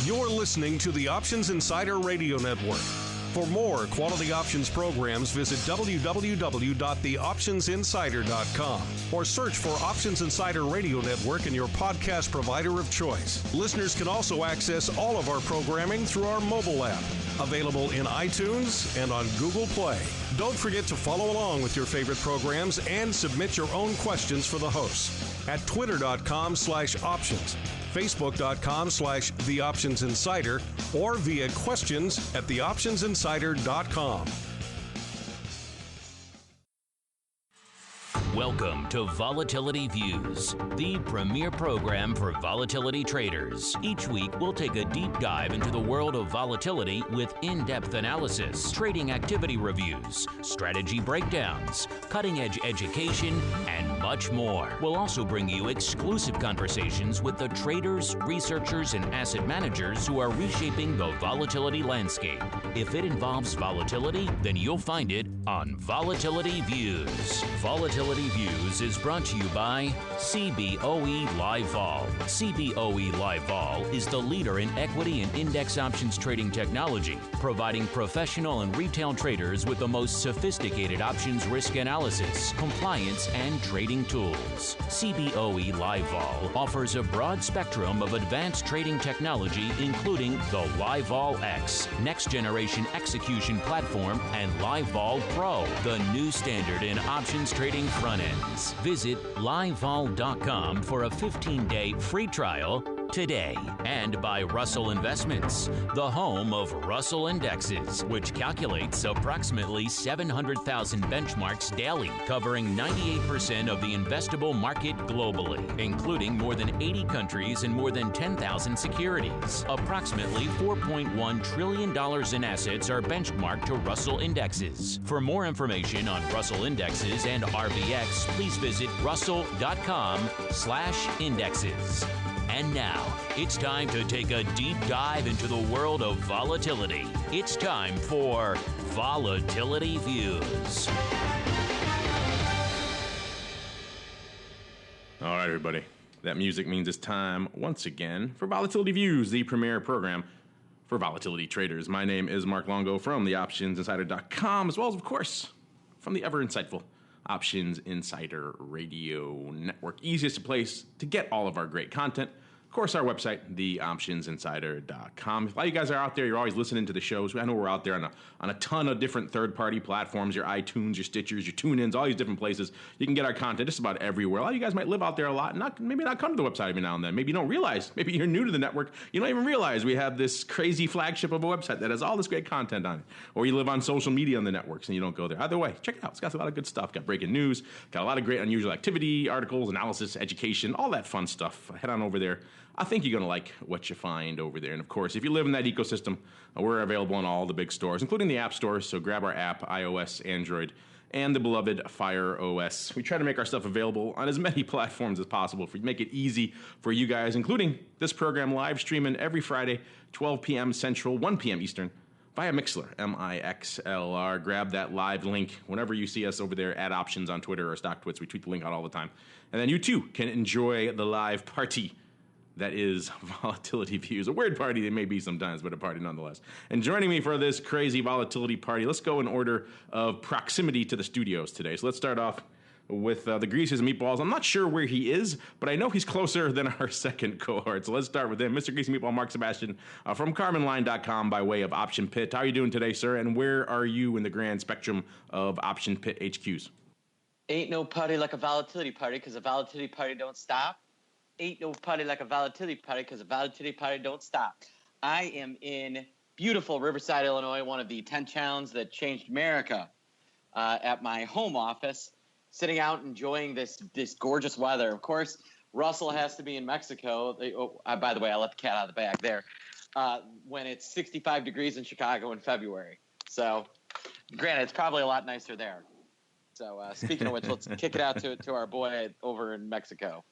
You're listening to the Options Insider Radio Network. For more quality options programs, visit www.theoptionsinsider.com or search for Options Insider Radio Network in your podcast provider of choice. Listeners can also access all of our programming through our mobile app, available in iTunes and on Google Play. Don't forget to follow along with your favorite programs and submit your own questions for the hosts at twitter.com/options, facebook.com/theoptionsinsider, or via questions at theoptionsinsider.com. Welcome to Volatility Views, the premier program for volatility traders. Each week, we'll take a deep dive into the world of volatility with in-depth analysis, trading activity reviews, strategy breakdowns, cutting-edge education, and much more. We'll also bring you exclusive conversations with the traders, researchers, and asset managers who are reshaping the volatility landscape. If it involves volatility, then you'll find it on Volatility Views. Volatility Views is brought to you by CBOE LiveVol. CBOE LiveVol is the leader in equity and index options trading technology, providing professional and retail traders with the most sophisticated options risk analysis, compliance, and trading tools. CBOE LiveVol offers a broad spectrum of advanced trading technology, including the LiveVol X, next generation execution platform, and LiveVol Pro, the new standard in options trading front ends. Visit LiveVol.com for a 15-day free trial today. And by Russell Investments, the home of Russell Indexes, which calculates approximately 700,000 benchmarks daily, covering 98% of the investable market globally, including more than 80 countries and more than 10,000 securities. Approximately $4.1 trillion in assets are benchmarked to Russell Indexes. For more information on Russell Indexes and RVX, please visit russell.com/indexes. And now, it's time to take a deep dive into the world of volatility. It's time for Volatility Views. All right, everybody. That music means it's time, once again, for Volatility Views, the premier program for volatility traders. My name is Mark Longo from theoptionsinsider.com, as well as, of course, from the ever-insightful Options Insider Radio Network. Easiest place to get all of our great content. Of course, our website, theoptionsinsider.com. If a lot of you guys are out there, you're always listening to the shows. I know we're out there on a ton of different third-party platforms, your iTunes, your Stitchers, your TuneIns, all these different places. You can get our content just about everywhere. A lot of you guys might live out there a lot and maybe not come to the website every now and then. Maybe you don't realize. Maybe you're new to the network. You don't even realize we have this crazy flagship of a website that has all this great content on it. Or you live on social media on the networks and you don't go there. Either way, check it out. It's got a lot of good stuff. Got breaking news, got a lot of great unusual activity, articles, analysis, education, all that fun stuff. Head on over there. I think you're going to like what you find over there. And of course, if you live in that ecosystem, we're available in all the big stores, including the app stores. So grab our app, iOS, Android, and the beloved Fire OS. We try to make our stuff available on as many platforms as possible to make it easy for you guys, including this program live streaming every Friday, 12 p.m. Central, 1 p.m. Eastern, via Mixlr, M-I-X-L-R. Grab that live link whenever you see us over there at Options on Twitter or StockTwits. We tweet the link out all the time. And then you too can enjoy the live party that is Volatility Views. A weird party it may be sometimes, but a party nonetheless. And joining me for this crazy volatility party, let's go in order of proximity to the studios today. So let's start off with the Greases and Meatballs. I'm not sure where he is, but I know he's closer than our second cohort. So let's start with him. Mr. Greasy Meatball Mark Sebastian from CarmenLine.com by way of Option Pit. How are you doing today, sir? And where are you in the grand spectrum of Option Pit HQs? Ain't no party like a volatility party because a volatility party don't stop. Ain't no party like a volatility party because a volatility party don't stop. I am in beautiful Riverside, Illinois, one of the 10 towns that changed America, at my home office, sitting out enjoying this gorgeous weather. Of course, Russell has to be in Mexico. By the way, I let the cat out of the bag there. When it's 65 degrees in Chicago in February. So, granted, it's probably a lot nicer there. So, speaking of which, let's kick it out to our boy over in Mexico.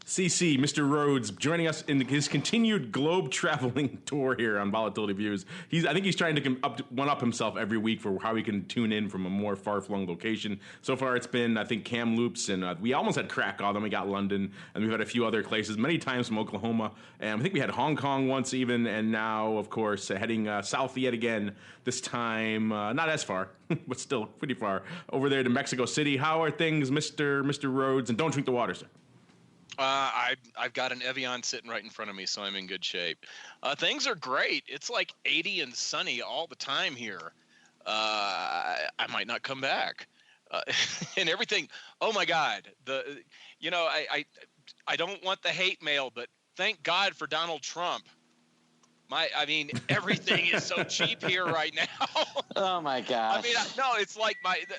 CC, Mr. Rhodes, joining us in his continued globe traveling tour here on Volatility Views. I think he's trying to one-up himself every week for how he can tune in from a more far-flung location. So far, it's been, I think, Kamloops, and we almost had Krakow, then we got London, and we've had a few other places, many times from Oklahoma, and I think we had Hong Kong once even, and now, of course, heading south yet again, this time, not as far, but still pretty far, over there to Mexico City. How are things, Mr. Rhodes? And don't drink the water, sir. I've got an Evian sitting right in front of me, so I'm in good shape. Things are great. It's like 80 and sunny all the time here. I might not come back. And everything. Oh my God. I don't want the hate mail, but thank God for Donald Trump. Everything is so cheap here right now. Oh my gosh. It's like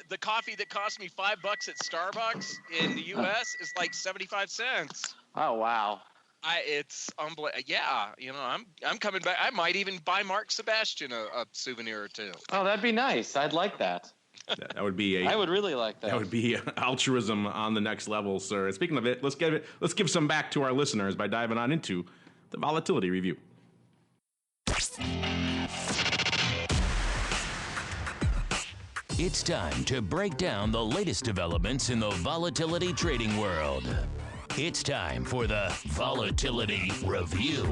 the coffee that cost me $5 at Starbucks in the U.S. is like 75 cents. Oh wow. It's unbelievable. Yeah, I'm coming back. I might even buy Mark Sebastian a souvenir or two. Oh, that'd be nice. I'd like that. That would be I would really like that. That would be altruism on the next level, sir. And speaking of it, let's give some back to our listeners by diving on into the Volatility Review. It's time to break down the latest developments in the volatility trading world. It's time for the Volatility Review.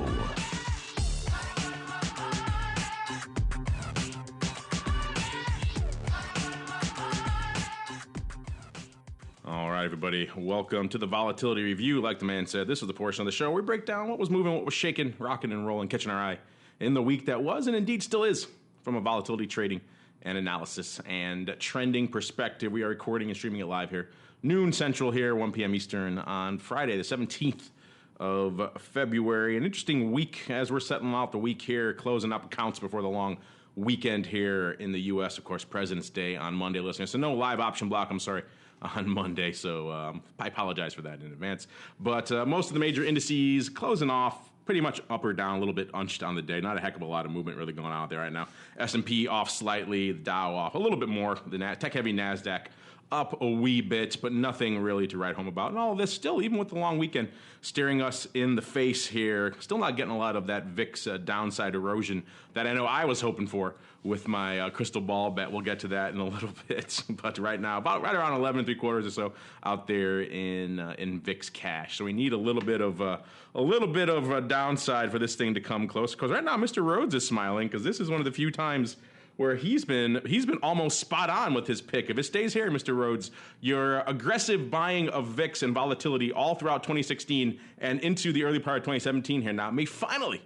All right, everybody. Welcome to the Volatility Review. Like the man said, this is the portion of the show where we break down what was moving, what was shaking, rocking and rolling, catching our eye in the week that was and indeed still is from a volatility trading and analysis and trending perspective. We are recording and streaming it live here, noon Central here, 1 p.m. Eastern on Friday, the 17th of February. An interesting week as we're setting out the week here, closing up accounts before the long weekend here in the U.S. Of course, President's Day on Monday, listeners. So no live option block, I'm sorry, on Monday. So I apologize for that in advance. But most of the major indices closing off pretty much up or down, a little bit unched on the day. Not a heck of a lot of movement really going on out there right now. S&P off slightly, the Dow off a little bit more. The tech-heavy NASDAQ up a wee bit, but nothing really to write home about. And all of this still, even with the long weekend, staring us in the face here. Still not getting a lot of that VIX downside erosion that I know I was hoping for with my crystal ball bet. We'll get to that in a little bit. But right now, about right around 11 3/4 or so out there in VIX Cash. So we need a little bit of a downside for this thing to come close. Because right now, Mr. Rhodes is smiling because this is one of the few times where he's been almost spot on with his pick. If it stays here, Mr. Rhodes, your aggressive buying of VIX and volatility all throughout 2016 and into the early part of 2017 here now may finally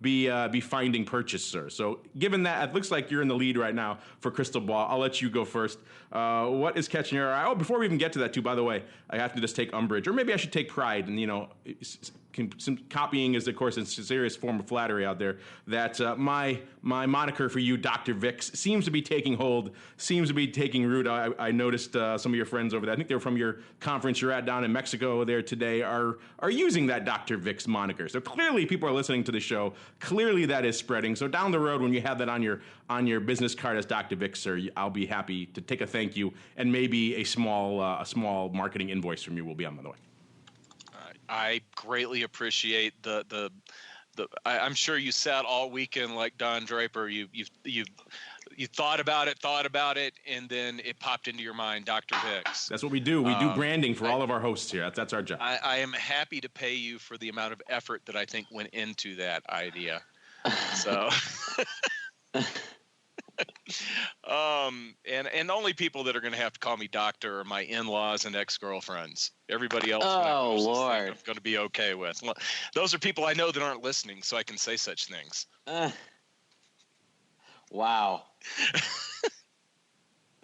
be finding purchase, sir. So given that, it looks like you're in the lead right now for Crystal Ball. I'll let you go first. What is catching your eye? Oh, before we even get to that, too, by the way, I have to just take umbrage, or maybe I should take pride, and, some copying is, of course, a serious form of flattery out there, that my moniker for you, Dr. VIX, seems to be taking hold, seems to be taking root. I noticed some of your friends over there, I think they were from your conference you're at down in Mexico there today, are using that Dr. VIX moniker. So clearly people are listening to the show. Clearly that is spreading. So down the road, when you have that on your business card as Dr. VIX, sir, I'll be happy to take a thank you, and maybe a small marketing invoice from you will be on the way. I greatly appreciate the I'm sure you sat all weekend like Don Draper. You thought about it, and then it popped into your mind, Dr. VIX. That's what we do. We do branding for all of our hosts here. That's our job. I am happy to pay you for the amount of effort that I think went into that idea. So. And the only people that are going to have to call me doctor are my in-laws and ex-girlfriends. Everybody else, oh Lord, I'm going to be okay with. Those are people I know that aren't listening, so I can say such things. Wow.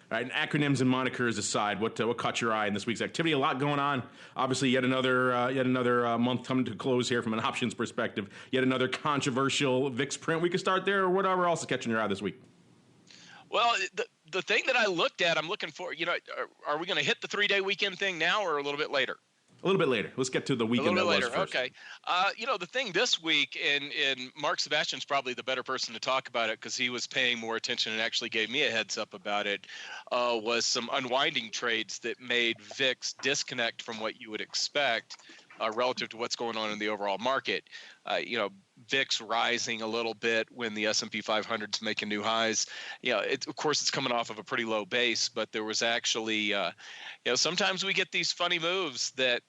All right, and acronyms and monikers aside, what caught your eye in this week's activity? A lot going on. Obviously, yet another month coming to close here from an options perspective. Yet another controversial VIX print. We could start there, or whatever else is catching your eye this week. Well, the thing that I looked at, I'm looking for, are we going to hit the 3-day weekend thing now or a little bit later? A little bit later. Let's get to the weekend that was first. Okay. The thing this week, and Mark Sebastian's probably the better person to talk about it because he was paying more attention and actually gave me a heads up about it, was some unwinding trades that made VIX disconnect from what you would expect relative to what's going on in the overall market. VIX rising a little bit when the S&P 500 is making new highs. Of course, it's coming off of a pretty low base, but there was actually, sometimes we get these funny moves that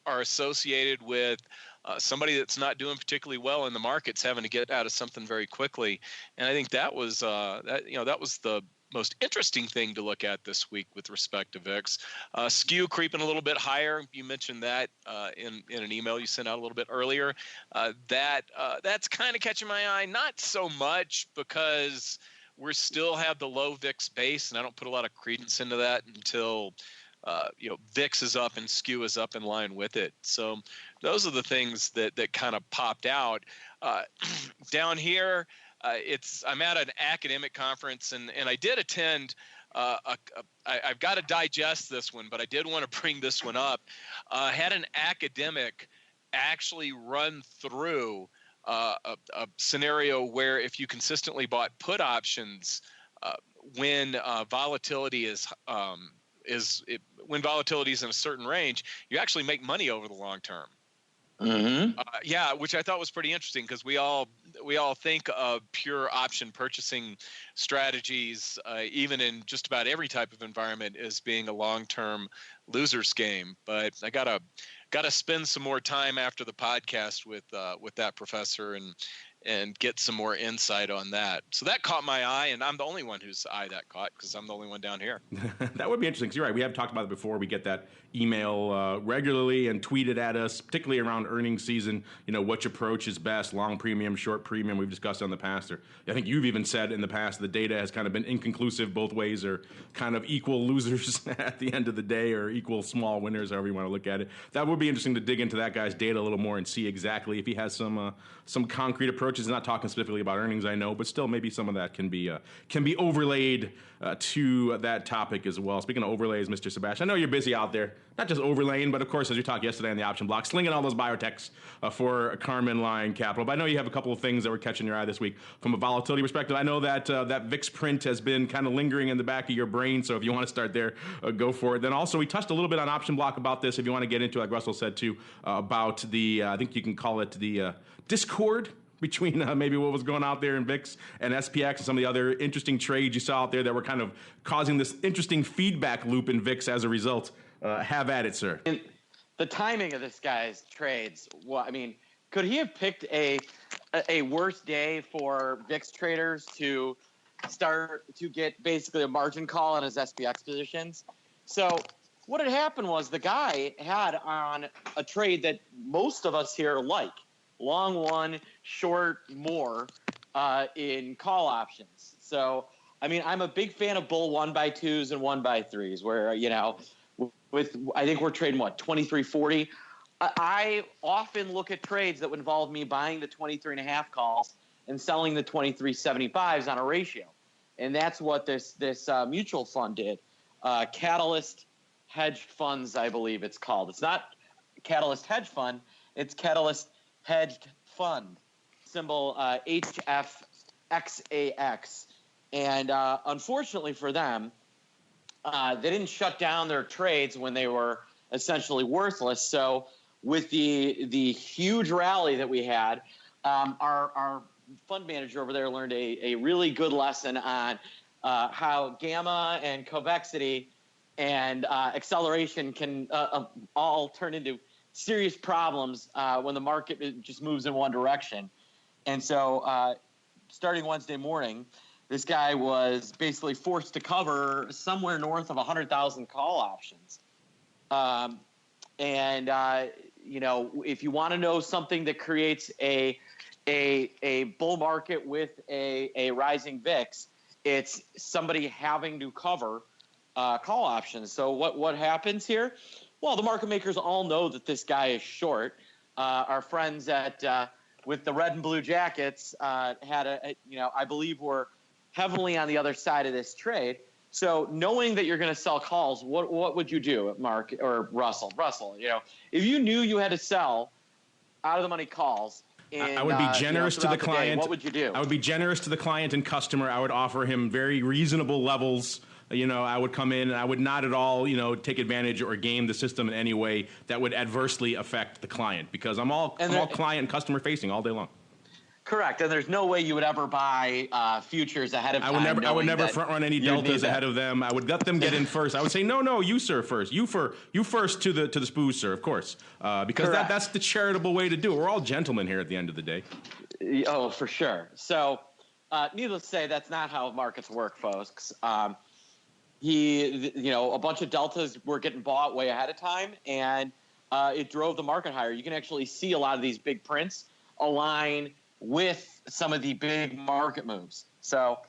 are associated with somebody that's not doing particularly well in the markets having to get out of something very quickly. And I think that was that was the most interesting thing to look at this week with respect to VIX. Skew creeping a little bit higher. You mentioned that in an email you sent out a little bit earlier. That's kind of catching my eye. Not so much because we still have the low VIX base, and I don't put a lot of credence into that until VIX is up and Skew is up in line with it. So those are the things that kind of popped out. Down here, I'm at an academic conference, and I did attend. I've got to digest this one, but I did want to bring this one up. Had an academic actually run through a scenario where if you consistently bought put options when volatility is when volatility is in a certain range, you actually make money over the long term. Mm-hmm. Which I thought was pretty interesting because we all think of pure option purchasing strategies, even in just about every type of environment, as being a long-term loser's game. But I gotta spend some more time after the podcast with that professor and get some more insight on that. So that caught my eye, and I'm the only one whose eye that caught because I'm the only one down here. That would be interesting. 'Cause you're right. We have talked about it before. We get that email regularly and tweeted at us, particularly around earnings season. Which approach is best, long premium, short premium. We've discussed on the past. Or I think you've even said in the past the data has kind of been inconclusive. Both ways are kind of equal losers at the end of the day, or equal small winners, however you want to look at it. That would be interesting to dig into that guy's data a little more and see exactly if he has some concrete approaches. Not talking specifically about earnings, I know, but still maybe some of that can be overlaid to that topic as well. Speaking of overlays, Mr. Sebastian, I know you're busy out there, not just overlaying, but of course, as we talked yesterday on the option block, slinging all those biotechs for Carmen Line Capital. But I know you have a couple of things that were catching your eye this week from a volatility perspective. I know that that VIX print has been kind of lingering in the back of your brain, so if you want to start there, go for it. Then also, we touched a little bit on option block about this, if you want to get into, like Russell said too, about the, I think you can call it the discord between maybe what was going out there in VIX and SPX and some of the other interesting trades you saw out there that were kind of causing this interesting feedback loop in VIX as a result. Have at it, sir. And the timing of this guy's trades, well, I mean, could he have picked a worse day for VIX traders to start to get basically a margin call on his SPX positions? So what had happened was the guy had on a trade that most of us here like. Long one, short more in call options. So, I mean, I'm a big fan of bull 1x2s and 1x3s where, I think we're trading, 23.40. I often look at trades that would involve me buying the 23.5 calls and selling the 23.75s on a ratio. And that's what this mutual fund did. Catalyst Hedge Funds, I believe it's called. It's not Catalyst Hedge Fund. It's Catalyst Hedged Fund, symbol HFXAX. And unfortunately for them, they didn't shut down their trades when they were essentially worthless. So with the huge rally that we had, our fund manager over there learned a really good lesson on how gamma and convexity and acceleration can all turn into serious problems when the market just moves in one direction. And so starting Wednesday morning, this guy was basically forced to cover somewhere north of 100,000 call options. If you want to know something that creates a bull market with a rising VIX, it's somebody having to cover call options. So what happens here? Well, the market makers all know that this guy is short. Our friends with the red and blue jackets had I believe were heavily on the other side of this trade. So knowing that you're going to sell calls, what would you do, Mark or Russell? Russell, if you knew you had to sell out of the money calls, I would be generous to the client. What would you do? I would be generous to the client and customer. I would offer him very reasonable levels I would come in and I would not at all, take advantage or game the system in any way that would adversely affect the client, because I'm all client and customer facing all day long. Correct, and there's no way you would ever buy futures ahead of time. I would never front run any deltas ahead of them. I would let them get in first. I would say, no, you sir first. You first to the spoos, sir, of course, because that's the charitable way to do it. We're all gentlemen here at the end of the day. Oh, for sure. So, needless to say, that's not how markets work, folks. A bunch of deltas were getting bought way ahead of time, and it drove the market higher. You can actually see a lot of these big prints align with some of the big market moves. So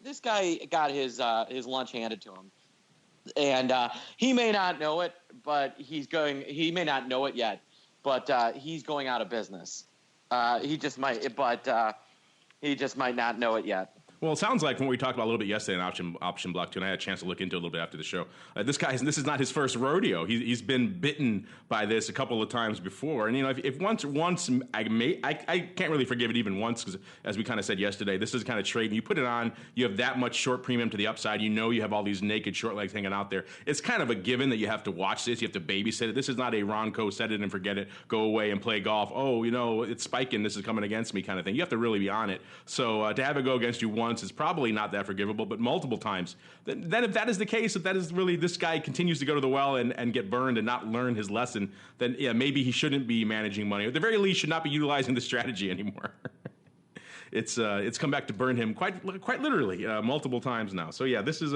this guy got his lunch handed to him, and he may not know it, but he may not know it yet, but he's going out of business. He just might not know it yet. Well, it sounds like when we talked about a little bit yesterday in option block 2, and I had a chance to look into it a little bit after the show. This is not his first rodeo. He's been bitten by this a couple of times before. And if once I can't really forgive it even once, because as we kind of said yesterday, this is kind of trading. You put it on, you have that much short premium to the upside. You have all these naked short legs hanging out there. It's kind of a given that you have to watch this. You have to babysit it. This is not a Ronco set it and forget it, go away and play golf. Oh, it's spiking. This is coming against me kind of thing. You have to really be on it. So to have it go against you once is probably not that forgivable, but multiple times. Then if that is the case, if that is really this guy continues to go to the well and get burned and not learn his lesson, then maybe he shouldn't be managing money. At the very least, should not be utilizing the strategy anymore. It's come back to burn him quite literally multiple times now. So yeah, this is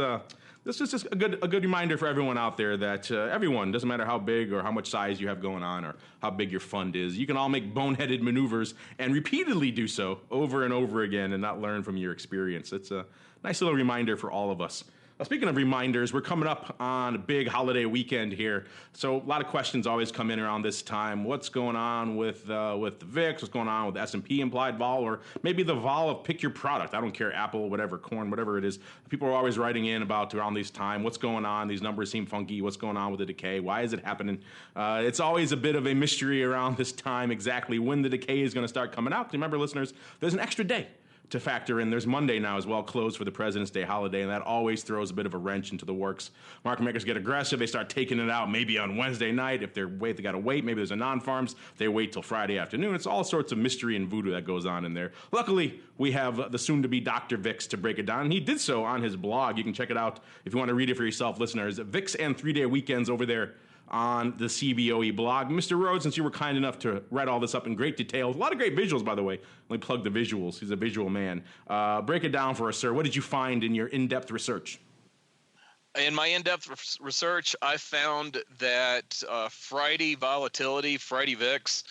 just a good reminder for everyone out there that everyone, doesn't matter how big or how much size you have going on or how big your fund is, you can all make boneheaded maneuvers and repeatedly do so over and over again and not learn from your experience. It's a nice little reminder for all of us. Speaking of reminders, we're coming up on a big holiday weekend here, so a lot of questions always come in around this time. What's going on with the VIX? What's going on with S&P implied vol, or maybe the vol of pick your product? I don't care, Apple, whatever, corn, whatever it is. People are always writing in about around this time. What's going on? These numbers seem funky. What's going on with the decay? Why is it happening? It's always a bit of a mystery around this time exactly when the decay is going to start coming out. Remember, listeners, there's an extra day to factor in. There's Monday now as well, closed for the President's Day holiday, and that always throws a bit of a wrench into the works. Market makers get aggressive. They start taking it out maybe on Wednesday night. If they got to wait. Maybe there's a non-farms. They wait till Friday afternoon. It's all sorts of mystery and voodoo that goes on in there. Luckily, we have the soon-to-be Dr. VIX to break it down. And he did so on his blog. You can check it out if you want to read it for yourself, listeners. VIX and 3-day weekends over there on the CBOE blog. Mr. Rhodes, since you were kind enough to write all this up in great detail, a lot of great visuals, by the way. Let me plug the visuals. He's a visual man. Break it down for us, sir. What did you find in your in-depth research? In my in-depth research, I found that Friday volatility, Friday VIX,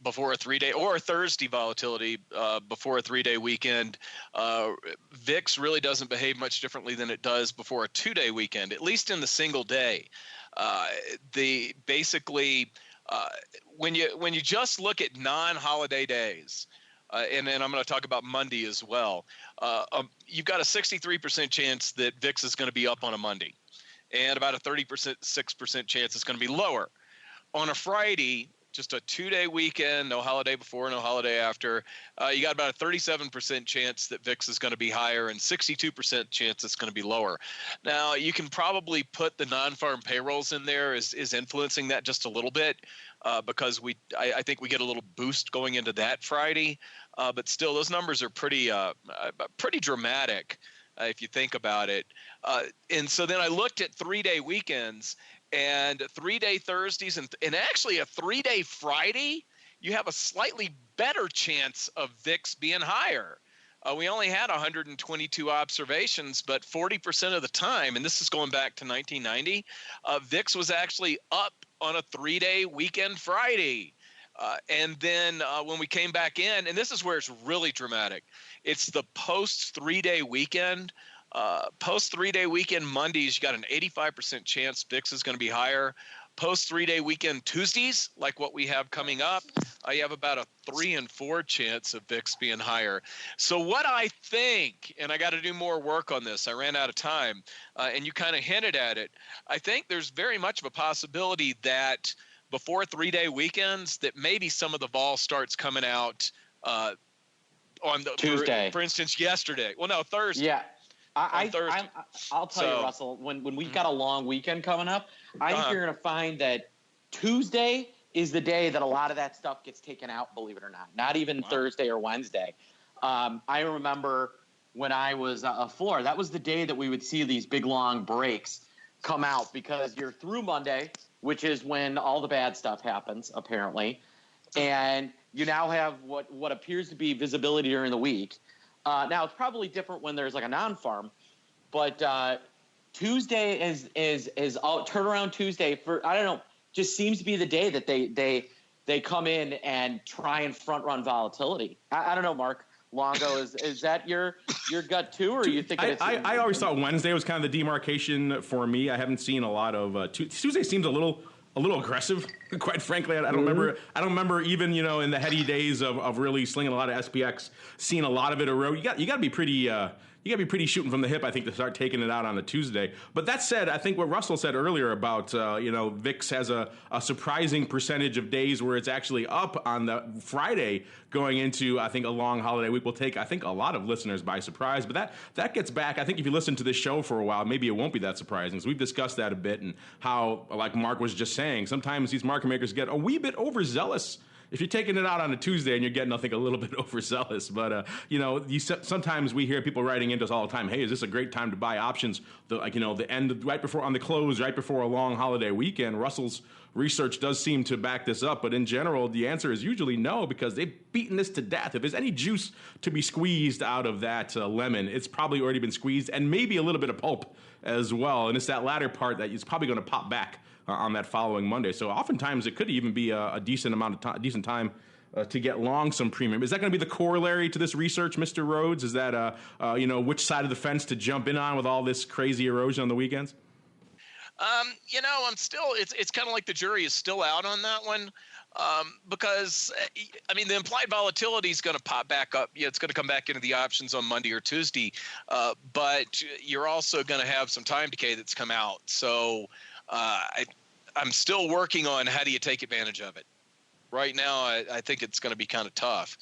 before a 3-day, or Thursday volatility before a 3-day weekend, VIX really doesn't behave much differently than it does before a 2-day weekend, at least in the single day. When you just look at non-holiday days, and then I'm going to talk about Monday as well, you've got a 63% chance that VIX is going to be up on a Monday, and about a 36% chance it's going to be lower. On a Friday, just a 2-day weekend, no holiday before, no holiday after, you got about a 37% chance that VIX is going to be higher and 62% chance it's going to be lower. Now, you can probably put the non-farm payrolls in there as influencing that just a little bit because I think we get a little boost going into that Friday. But still, those numbers are pretty dramatic if you think about it. And so then I looked at 3-day weekends, and 3-day Thursdays and actually a 3-day Friday, you have a slightly better chance of VIX being higher. We only had 122 observations, but 40% of the time, and this is going back to 1990, VIX was actually up on a 3-day weekend Friday. And then when we came back in, and this is where it's really dramatic, it's the post 3-day weekend. Post 3-day weekend Mondays, you got an 85% chance VIX is going to be higher. Post 3-day weekend Tuesdays, like what we have coming up, you have about a 3 and 4 chance of VIX being higher. So what I think, and I got to do more work on this, I ran out of time, and you kind of hinted at it, I think there's very much of a possibility that before 3-day weekends that maybe some of the vol starts coming out on the Tuesday. For instance, yesterday. Well, no, Thursday. Yeah. on Thursday. I'll tell you, Russell, when we've got a long weekend coming up, I think you're going to find that Tuesday is the day that a lot of that stuff gets taken out, believe it or not. Not even Thursday or Wednesday. I remember when I was a floor, that was the day that we would see these big, long breaks come out because you're through Monday, which is when all the bad stuff happens, apparently. And you now have what appears to be visibility during the week. Now, it's probably different when there's like a non-farm, but Tuesday is turnaround Tuesday for, I don't know, just seems to be the day that they come in and try and front run volatility. I don't know, Mark Longo, is that your gut too, or you think I always thought Wednesday was kind of the demarcation for me. I haven't seen a lot of Tuesday seems a little aggressive, quite frankly. I don't remember even, in the heady days of really slinging a lot of SPX, seeing a lot of it erode. You got to be pretty shooting from the hip, I think, to start taking it out on a Tuesday. But that said, I think what Russell said earlier about, VIX has a surprising percentage of days where it's actually up on the Friday going into, I think, a long holiday week will take, I think, a lot of listeners by surprise. But that gets back, I think if you listen to this show for a while, maybe it won't be that surprising. So we've discussed that a bit and how, like Mark was just saying, sometimes these market makers get a wee bit overzealous. If you're taking it out on a Tuesday and you're getting, I think, a little bit overzealous, but sometimes we hear people writing into us all the time. Hey, is this a great time to buy options? The end right before on the close, right before a long holiday weekend. Russell's research does seem to back this up, but in general, the answer is usually no because they've beaten this to death. If there's any juice to be squeezed out of that lemon, it's probably already been squeezed, and maybe a little bit of pulp as well. And it's that latter part that is probably going to pop back on that following Monday. So oftentimes it could even be a decent time to get long some premium. Is that going to be the corollary to this research, Mr. Rhodes? Is that which side of the fence to jump in on with all this crazy erosion on the weekends? I'm still. It's kind of like the jury is still out on that one. Because the implied volatility is going to pop back up. Yeah, it's going to come back into the options on Monday or Tuesday, but you're also going to have some time decay that's come out. So I'm still working on how do you take advantage of it. Right now, I think it's going to be kind of tough,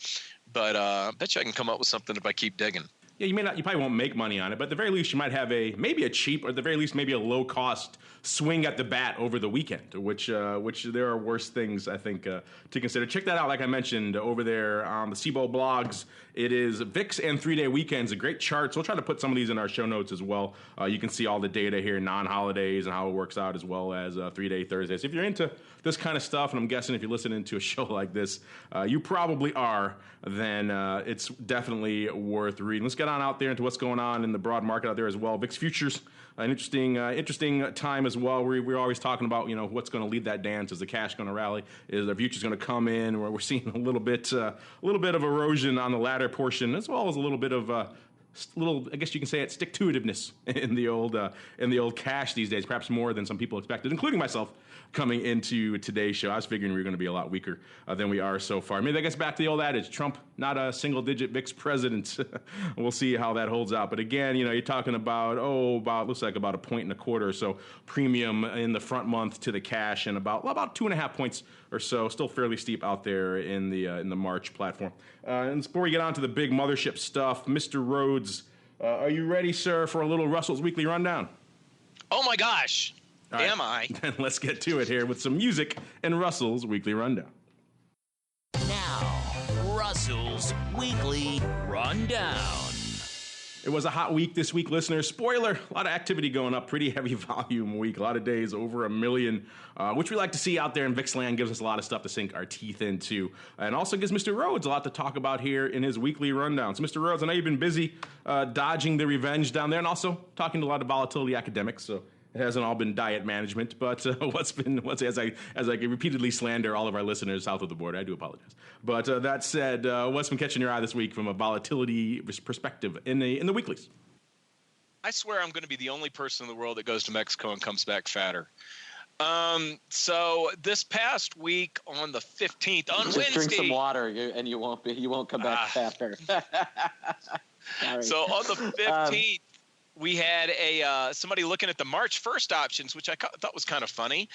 but I bet you I can come up with something if I keep digging. Yeah, you probably won't make money on it, but at the very least you might have maybe a cheap, or at the very least maybe a low cost swing at the bat over the weekend, which there are worse things, I think, to consider. Check that out, like I mentioned, over there on the CBOE blogs. It is VIX and 3-day weekends, a great chart. So we'll try to put some of these in our show notes as well. You can see all the data here, non-holidays, and how it works out, as well as 3-day Thursdays. If you're into this kind of stuff, and I'm guessing if you're listening to a show like this, you probably are, then it's definitely worth reading. Let's get on out there into what's going on in the broad market out there as well. VIX Futures, an interesting time as well. We're always talking about, what's going to lead that dance. Is the cash going to rally? Is the futures going to come in? Where we're seeing a little bit of erosion on the latter portion, as well as a little bit of I guess you can say it, stick-to-itiveness in the old cash these days, perhaps more than some people expected, including myself coming into today's show. I was figuring we were going to be a lot weaker than we are so far. Maybe that gets back to the old adage, Trump, not a single-digit VIX president. We'll see how that holds out. But again, you're talking about looks like about 1.25 points or so premium in the front month to the cash, and about 2.5 points or so, still fairly steep out there in the March platform. And before we get on to the big mothership stuff, Mr. Rhodes, are you ready, sir, for a little Russell's Weekly Rundown? Oh my gosh, am I? Then let's get to it here with some music and Russell's Weekly Rundown. Now, Russell's Weekly Rundown. It was a hot week this week, listeners. Spoiler, a lot of activity going up, pretty heavy volume week, a lot of days, over 1 million, which we like to see out there in VIX land, gives us a lot of stuff to sink our teeth into, and also gives Mr. Rhodes a lot to talk about here in his weekly rundown. So, Mr. Rhodes, I know you've been busy dodging the revenge down there and also talking to a lot of volatility academics, so it hasn't all been diet management, but as I repeatedly slander all of our listeners south of the border, I do apologize. But that said, what's been catching your eye this week from a volatility perspective in the weeklies? I swear I'm going to be the only person in the world that goes to Mexico and comes back fatter. So this past week on the 15th, on Just Wednesday, drink some water, and you won't come back fatter. So on the 15th. We had somebody looking at the March 1st options, which I thought was kind of funny.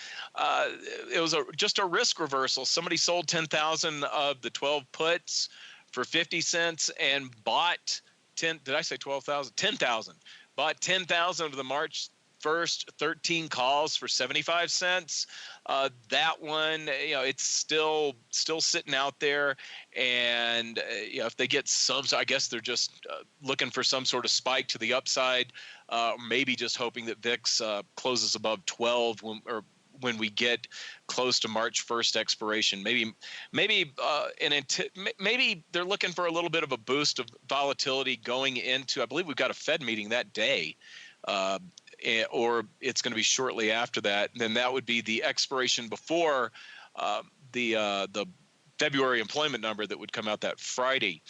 It was just a risk reversal. Somebody sold 10,000 of the 12 puts for 50 cents and bought 10. Did I say 12,000? 10,000. bought 10,000 of the March 1st 13 calls for 75 cents. That one, it's still sitting out there. And if they get some, so I guess they're just looking for some sort of spike to the upside, maybe just hoping that VIX closes above 12 when we get close to March 1st expiration. Maybe they're looking for a little bit of a boost of volatility going into, I believe we've got a Fed meeting that day, or it's going to be shortly after that. And then that would be the expiration before the February employment number that would come out that Friday.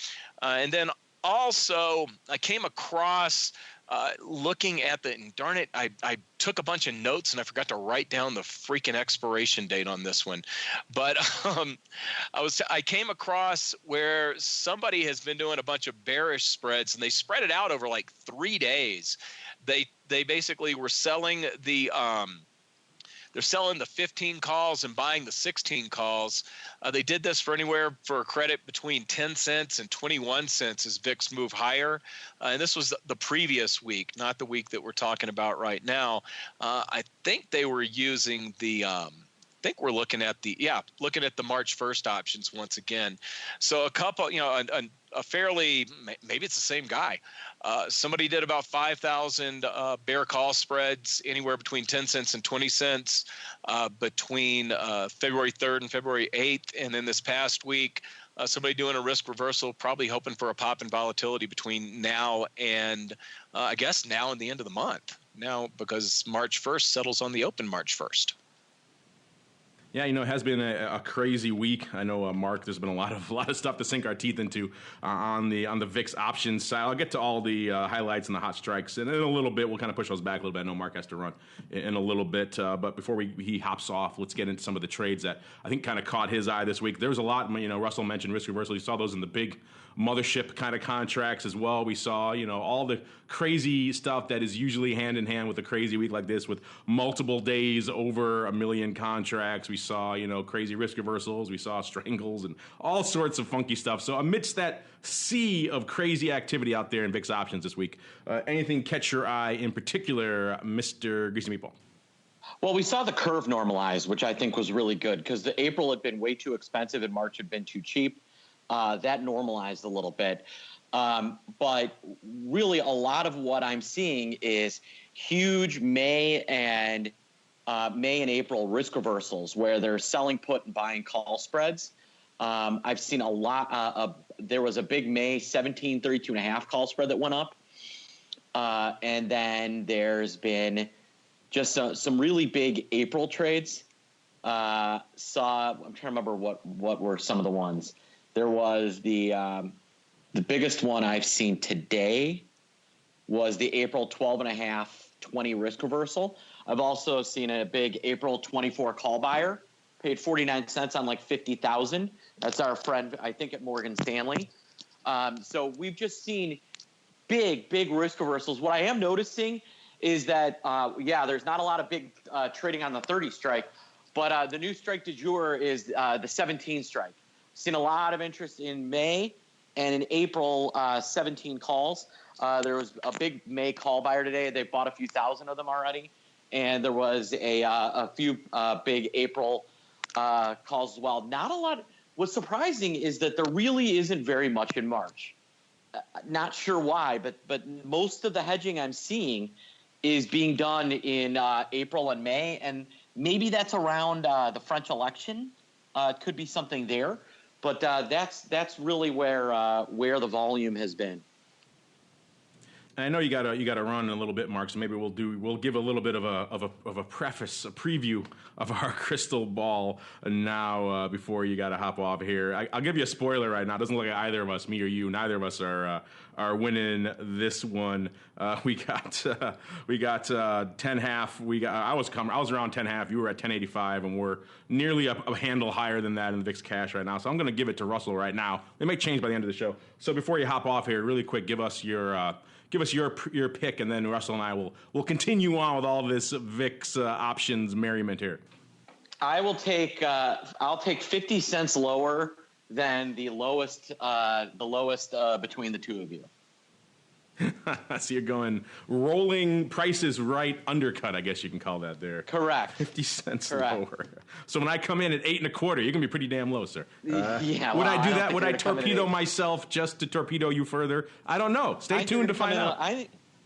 And then also I came across looking at and darn it, I took a bunch of notes and I forgot to write down the freaking expiration date on this one. But I came across where somebody has been doing a bunch of bearish spreads, and they spread it out over like 3 days. They basically were selling they're selling the 15 calls and buying the 16 calls. They did this for anywhere for a credit between 10 cents and 21 cents as VIX move higher. And this was the previous week, not the week that we're talking about right now. I think they were using I think we're looking at the March 1st options once again. So a couple, a fairly, maybe it's the same guy. Somebody did about 5,000 bear call spreads, anywhere between 10 cents and 20 cents between February 3rd and February 8th. And then this past week, somebody doing a risk reversal, probably hoping for a pop in volatility between now and I guess now and the end of the month. Now, because March 1st settles on the open March 1st. Yeah, it has been a crazy week. I know, Mark, there's been a lot of stuff to sink our teeth into on the VIX options side. I'll get to all the highlights and the hot strikes, and in a little bit we'll kind of push those back a little bit. I know Mark has to run in a little bit, but before he hops off, let's get into some of the trades that I think kind of caught his eye this week. There was a lot. Russell mentioned risk reversal. You saw those in the big mothership kind of contracts as well. We saw, all the crazy stuff that is usually hand in hand with a crazy week like this, with multiple days over 1 million contracts. We saw, crazy risk reversals. We saw strangles and all sorts of funky stuff. So amidst that sea of crazy activity out there in VIX options this week, anything catch your eye in particular, Mr. Greasy Meatball? Well, we saw the curve normalize, which I think was really good because the April had been way too expensive and March had been too cheap. That normalized a little bit. But really a lot of what I'm seeing is huge May and April risk reversals where they're selling put and buying call spreads. I've seen a lot there was a big May 1732.5 call spread that went up. And then there's been just some really big April trades. I'm trying to remember what were some of the ones. There was the biggest one I've seen today was the April 12.5 20 risk reversal. I've also seen a big April 24 call buyer, paid 49 cents on like 50,000. That's our friend, I think, at Morgan Stanley. So we've just seen big risk reversals. What I am noticing is that, there's not a lot of big trading on the 30 strike, but the new strike du jour is the 17 strike. Seen a lot of interest in May and in April, 17 calls. There was a big May call buyer today. They bought a few thousand of them already. And there was a few big April calls as well. Not a lot. What's surprising is that there really isn't very much in March. Not sure why, but most of the hedging I'm seeing is being done in April and May. And maybe that's around the French election. Could be something there. But that's really where the volume has been. And I know you gotta run in a little bit, Mark. So maybe we'll give a little bit of a preface, a preview of our crystal ball now before you gotta hop off here. I'll give you a spoiler right now. It doesn't look like either of us, me or you, neither of us are winning this one. We got 10.5. I was around 10.5. You were at 10.85, and we're nearly a handle higher than that in the VIX Cash right now. So I'm going to give it to Russell right now. It may change by the end of the show. So before you hop off here, really quick, give us your pick, and then Russell and I will continue on with all this VIX options merriment here. I'll take 50 cents lower than the lowest between the two of you. So you're going rolling prices right undercut, I guess you can call that there. Correct. 50 cents Correct. lower. So when I come in at 8 1/4, you're going to be pretty damn low, sir. Yeah. Would I do that? think Would you're I gonna come in at torpedo 8. myself just to torpedo you further? I don't know. Stay tuned to find out.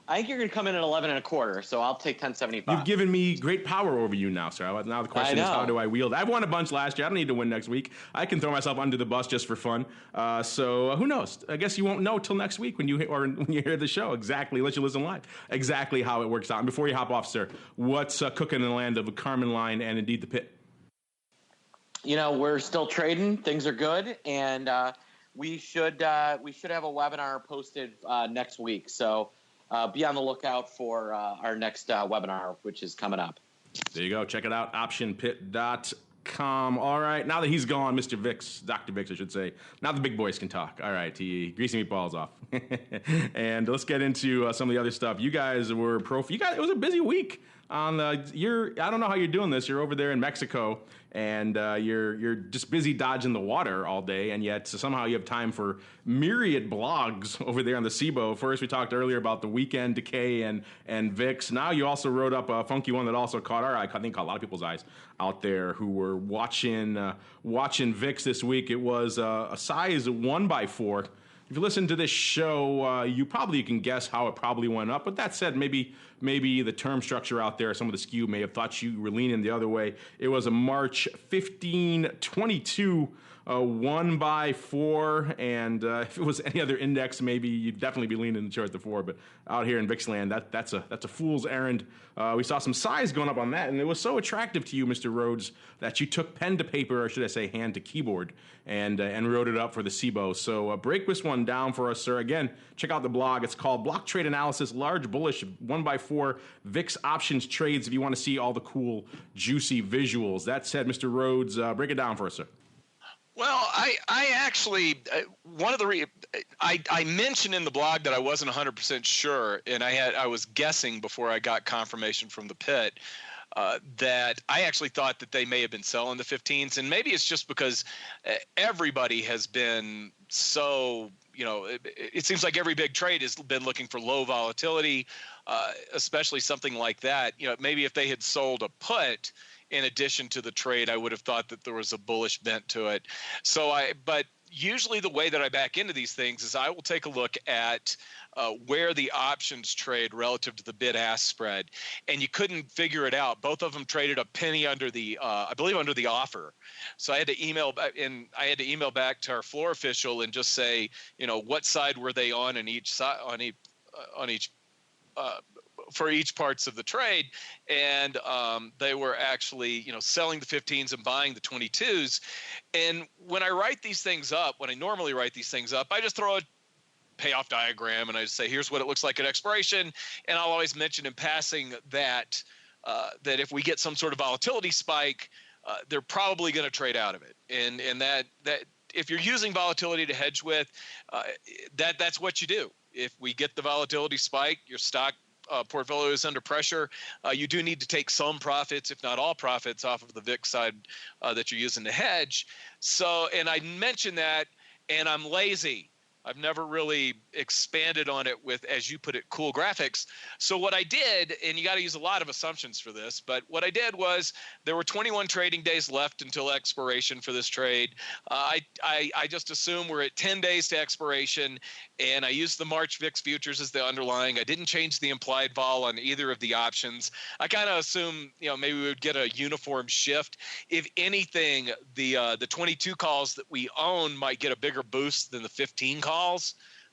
I think you're going to come in at 11 1/4, so I'll take 10.75. You've given me great power over you now, sir. Now the question is, how do I wield? I've won a bunch last year. I don't need to win next week. I can throw myself under the bus just for fun. So who knows? I guess you won't know till next week when you hear the show exactly, unless you listen live, exactly how it works out. And before you hop off, sir, what's cooking in the land of the Carmen line and indeed the pit? We're still trading. Things are good, and we should have a webinar posted next week. So. Be on the lookout for our next webinar, which is coming up. There you go. Check it out, optionpit.com. All right. Now that he's gone, Mr. VIX, Dr. VIX, I should say, now the big boys can talk. All right. Greasy meatballs off. And let's get into some of the other stuff. You guys were it was a busy week. I don't know how you're doing this. You're over there in Mexico, and you're just busy dodging the water all day, and yet somehow you have time for myriad blogs over there on the CBOE. First, we talked earlier about the weekend decay and VIX. Now you also wrote up a funky one that also caught our eye. I think caught a lot of people's eyes out there who were watching VIX this week. It was a size 1x4. If you listen to this show, you can guess how it probably went up. But that said, maybe the term structure out there, some of the skew may have thought you were leaning the other way. It was a March 1522 1x4, and if it was any other index, maybe you'd definitely be leaning towards the 4. But out here in VIX land, that's a fool's errand. We saw some size going up on that, and it was so attractive to you, Mr. Rhodes, that you took pen to paper, or should I say hand to keyboard, and wrote it up for the CBOE. So break this one down for us, sir. Again, check out the blog. It's called Block Trade Analysis, Large Bullish 1x4 VIX Options Trades, if you want to see all the cool, juicy visuals. That said, Mr. Rhodes, break it down for us, sir. Well, I actually I mentioned in the blog that I wasn't 100% sure, and I was guessing before I got confirmation from the pit that I actually thought that they may have been selling the 15s, and maybe it's just because everybody has been so. It seems like every big trade has been looking for low volatility, especially something like that. Maybe if they had sold a put in addition to the trade, I would have thought that there was a bullish bent to it. But usually the way that I back into these things is I will take a look at where the options trade relative to the bid-ask spread, and you couldn't figure it out. Both of them traded a penny under the, I believe, under the offer. So I had to email back to our floor official and just say, what side were they on each side for each parts of the trade, and they were actually selling the 15s and buying the 22s. And when I normally write these things up, I just throw a payoff diagram and I just say, here's what it looks like at expiration, and I'll always mention in passing that that if we get some sort of volatility spike, they're probably going to trade out of it, and that if you're using volatility to hedge with, that's what you do. If we get the volatility spike, your stock portfolio is under pressure, you do need to take some profits, if not all profits, off of the VIX side that you're using to hedge. So, and I mentioned that, and I'm lazy. I've never really expanded on it with, as you put it, cool graphics. So what I did, and you got to use a lot of assumptions for this, but what I did was there were 21 trading days left until expiration for this trade. I just assume we're at 10 days to expiration, and I used the March VIX Futures as the underlying. I didn't change the implied vol on either of the options. I kind of assume, maybe we would get a uniform shift. If anything, the 22 calls that we own might get a bigger boost than the 15 calls,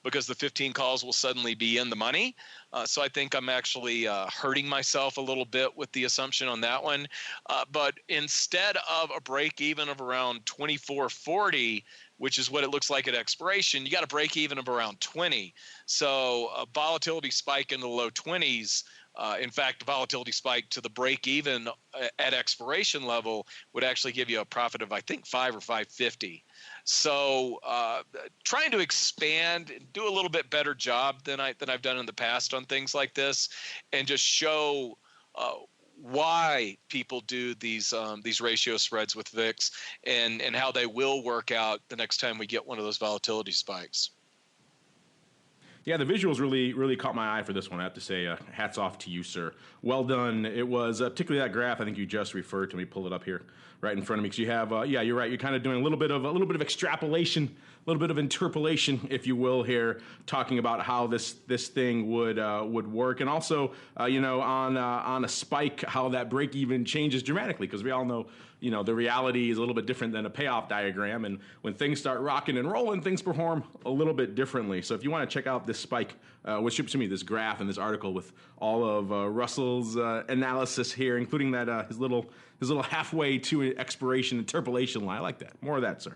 because the 15 calls will suddenly be in the money. So I think I'm actually hurting myself a little bit with the assumption on that one. But instead of a break even of around 24.40, which is what it looks like at expiration, you got a break even of around 20. So a volatility spike in the low 20s. In fact, the volatility spike to the break even at expiration level would actually give you a profit of, I think, 5 or 550. So trying to expand and do a little bit better job than I've done in the past on things like this, and just show why people do these ratio spreads with VIX and how they will work out the next time we get one of those volatility spikes. Yeah, the visuals really caught my eye for this one. I have to say, hats off to you, sir. Well done. It was particularly that graph I think you just referred to. Let me pull it up here right in front of me because you have, yeah, you're right. You're kind of doing a little bit of extrapolation, a little bit of interpolation, if you will, here, talking about how this thing would work, and also, on a spike, how that break even changes dramatically because we all know. The reality is a little bit different than a payoff diagram. And when things start rocking and rolling, things perform a little bit differently. So if you want to check out this spike, this graph and this article with all of Russell's analysis here, including that his little halfway to expiration interpolation line. I like that. More of that, sir.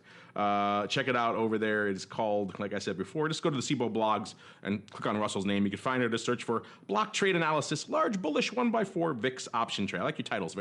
Check it out over there. It's called, like I said before, just go to the CBOE blogs and click on Russell's name. You can find it to search for block trade analysis, large bullish 1x4 VIX option trade. I like your titles.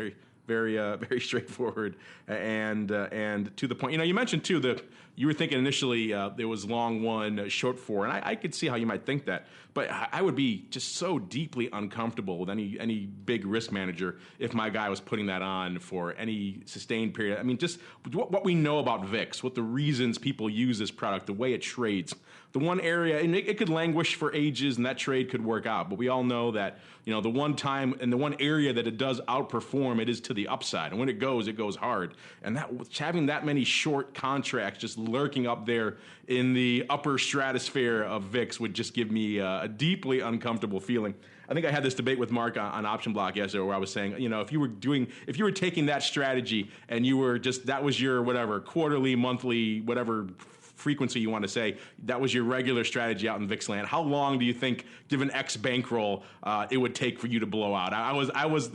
Very straightforward and to the point. You mentioned too that you were thinking initially there was long one, short four, and I could see how you might think that. But I would be just so deeply uncomfortable with any big risk manager if my guy was putting that on for any sustained period. I mean, just what we know about VIX, what the reasons people use this product, the way it trades. The one area, and it could languish for ages, and that trade could work out. But we all know that, the one time and the one area that it does outperform, it is to the upside. And when it goes hard. And having that many short contracts just lurking up there in the upper stratosphere of VIX would just give me a deeply uncomfortable feeling. I think I had this debate with Mark on Option Block yesterday where I was saying, if you were taking that strategy and you were that was your whatever, quarterly, monthly, whatever frequency you want to say, that was your regular strategy out in VIX land. How long do you think, given X bankroll, it would take for you to blow out?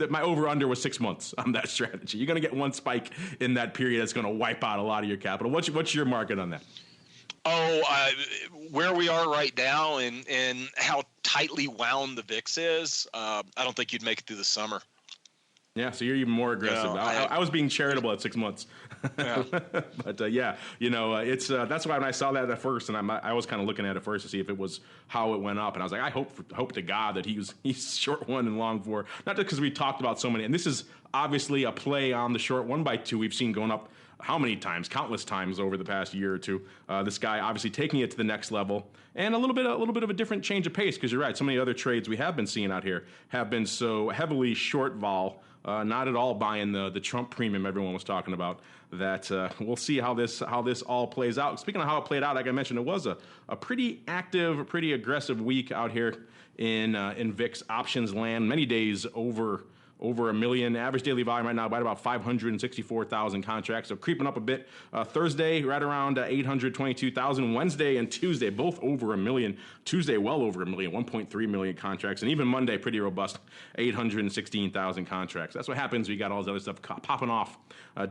My over-under was 6 months on that strategy. You're going to get one spike in that period that's going to wipe out a lot of your capital. What's your market on that? Where we are right now and how tightly wound the VIX is, I don't think you'd make it through the summer. Yeah, so you're even more aggressive. I was being charitable at 6 months. Yeah. But it's that's why when I saw that at first, and I was kind of looking at it first to see if it was how it went up, and I was like, I hope to God that he's short one and long four. Not just because we talked about so many, and this is obviously a play on the short 1x2 we've seen going up how many times, countless times over the past year or two. This guy obviously taking it to the next level, and a little bit of a different change of pace because you're right. So many other trades we have been seeing out here have been so heavily short vol. Not at all buying the Trump premium everyone was talking about. That we'll see how this all plays out. Speaking of how it played out, like I mentioned, it was a pretty active, pretty aggressive week out here in VIX options land. Many days over a million. Average daily volume right now by about 564,000 contracts. So creeping up a bit. Thursday, right around 822,000. Wednesday and Tuesday, both over a million. Tuesday, well over a million, 1.3 million contracts. And even Monday, pretty robust, 816,000 contracts. That's what happens when you got all this other stuff popping off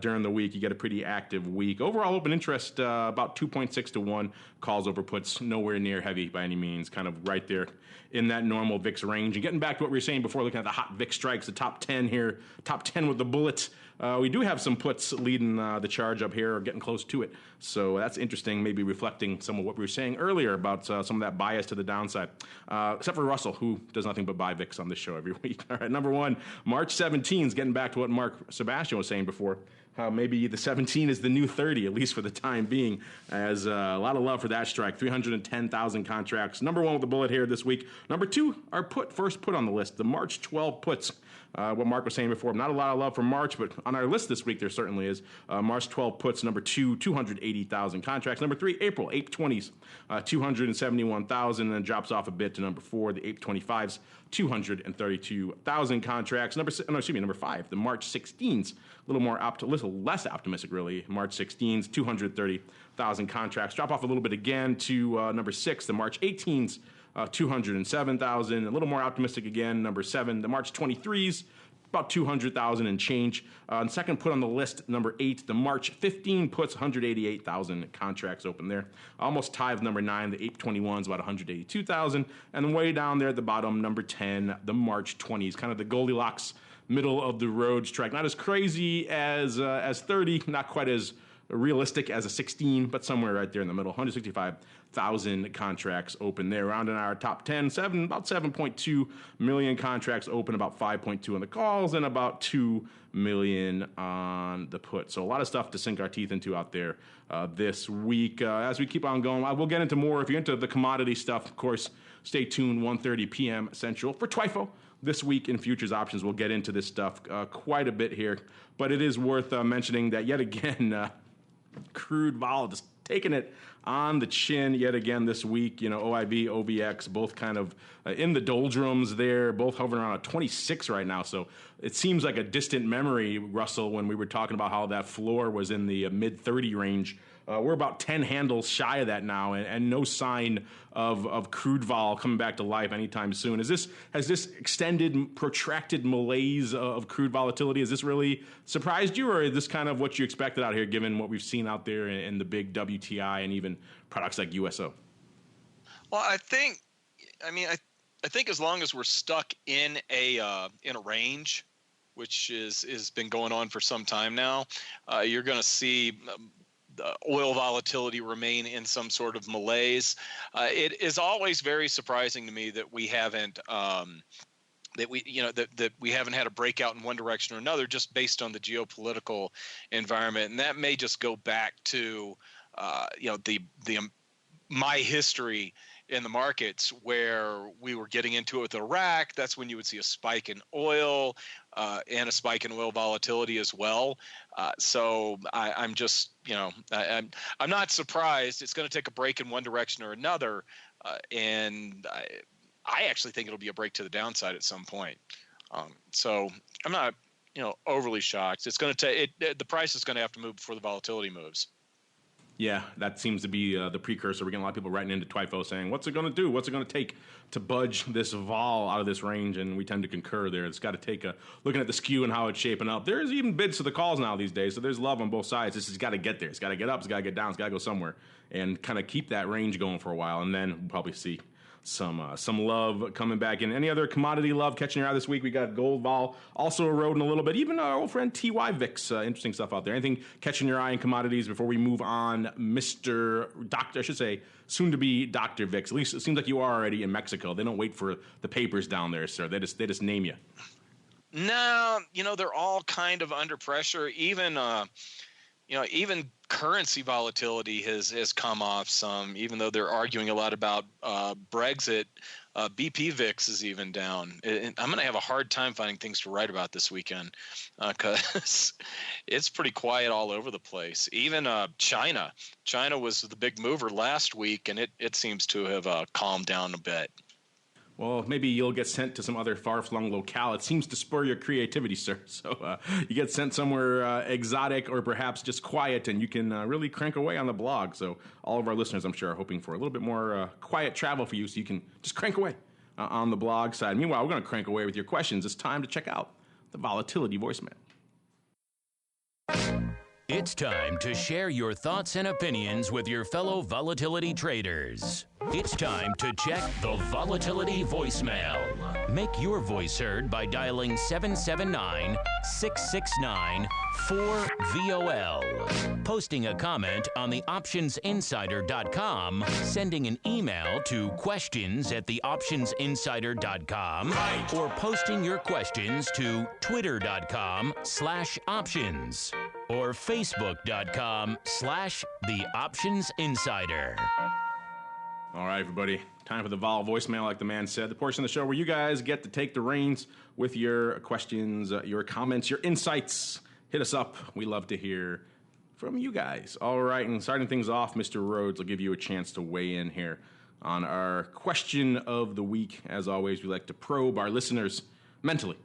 during the week. You get a pretty active week. Overall open interest, about 2.6 to 1. Calls over puts, nowhere near heavy by any means. Kind of right there in that normal VIX range. And getting back to what we were saying before, looking at the hot VIX strikes, the top 10 here, top 10 with the bullets. We do have some puts leading the charge up here, or getting close to it. So that's interesting, maybe reflecting some of what we were saying earlier about some of that bias to the downside. Except for Russell, who does nothing but buy VIX on this show every week. All right, number one, March 17 is getting back to what Mark Sebastian was saying before. Maybe the 17 is the new 30, at least for the time being, as a lot of love for that strike. 310,000 contracts. Number one with the bullet here this week. Number two, our first put on the list, the March 12 puts. What Mark was saying before, not a lot of love for March, but on our list this week there certainly is. March 12 puts, number two, 280,000 contracts. Number three, April, April 20s, 271,000, and then drops off a bit to number four, the April 25s, 232,000 contracts. Number five, the March 16s, a little less optimistic really. March 16s, 230,000 contracts. Drop off a little bit again to number six, the March 18s, 207,000. A little more optimistic again. Number seven, the March 23s, about 200,000 and change. And second put on the list, number 8, the March 15 puts, 188,000 contracts open there. Almost tied with number 9, the April 21s, about 182,000. And then way down there at the bottom, number 10, the March 20s, kind of the Goldilocks middle of the road strike. Not as crazy as 30, not quite as realistic as a 16, but somewhere right there in the middle. 165,000 contracts open there. Rounding our top 10, about 7.2 million contracts open, about 5.2 on the calls, and about 2 million on the put. So a lot of stuff to sink our teeth into out there this week. As we keep on going, we'll get into more. If you're into the commodity stuff, of course, stay tuned, 1:30 p.m. Central for TWIFO. This week in Futures Options, we'll get into this stuff quite a bit here. But it is worth mentioning that yet again, crude vol just taking it on the chin yet again this week. You know, OIV, OVX, both kind of in the doldrums there, both hovering around a 26 right now. So it seems like a distant memory, Russell, when we were talking about how that floor was in the mid 30 range. We're about 10 handles shy of that now, and no sign of crude vol coming back to life anytime soon. Has this extended, protracted malaise of crude volatility, has this really surprised you, or is this kind of what you expected out here, given what we've seen out there in the big WTI and even products like USO? Well, I think as long as we're stuck in a range, which is been going on for some time now, you're going to see oil volatility remain in some sort of malaise. It is always very surprising to me that we haven't that we haven't had a breakout in one direction or another, just based on the geopolitical environment, and that may just go back to my history in the markets, where we were getting into it with Iraq. That's when you would see a spike in oil and a spike in oil volatility as well. So I'm just, I'm not surprised. It's going to take a break in one direction or another, and I actually think it'll be a break to the downside at some point. So I'm not, overly shocked. It's going to take the price is going to have to move before the volatility moves. Yeah, that seems to be the precursor. We're getting a lot of people writing into TWIFO saying, what's it going to do? What's it going to take to budge this vol out of this range? And we tend to concur there. It's got to take looking at the skew and how it's shaping up. There's even bids to the calls now these days, so there's love on both sides. This has got to get there. It's got to get up. It's got to get down. It's got to go somewhere and kind of keep that range going for a while. And then we'll probably see some love coming back in. Any other commodity love catching your eye this week? We got gold vol also eroding a little bit. Even our old friend TY VIX, interesting stuff out there. Anything catching your eye in commodities before we move on, Mr. Doctor, I should say, soon to be Dr. VIX? At least it seems like you are already in Mexico. They don't wait for the papers down there, sir. They just name you. No, they're all kind of under pressure. Even currency volatility has come off some, even though they're arguing a lot about Brexit. BP VIX is even down. I'm going to have a hard time finding things to write about this weekend because it's pretty quiet all over the place. Even China was the big mover last week, and it seems to have calmed down a bit. Well, maybe you'll get sent to some other far-flung locale. It seems to spur your creativity, sir. So you get sent somewhere exotic or perhaps just quiet, and you can really crank away on the blog. So all of our listeners, I'm sure, are hoping for a little bit more quiet travel for you, so you can just crank away on the blog side. Meanwhile, we're going to crank away with your questions. It's time to check out the Volatility voicemail. It's time to share your thoughts and opinions with your fellow volatility traders. It's time to check the Volatility voicemail. Make your voice heard by dialing 779-669-4VOL. Posting a comment on the optionsinsider.com, sending an email to questions@theoptionsinsider.com, or posting your questions to twitter.com/options or facebook.com/theoptionsinsider. All right, everybody. Time for the Vol voicemail, like the man said. The portion of the show where you guys get to take the reins with your questions, your comments, your insights. Hit us up. We love to hear from you guys. All right, and starting things off, Mr. Rhodes, I'll give you a chance to weigh in here on our question of the week. As always, we like to probe our listeners mentally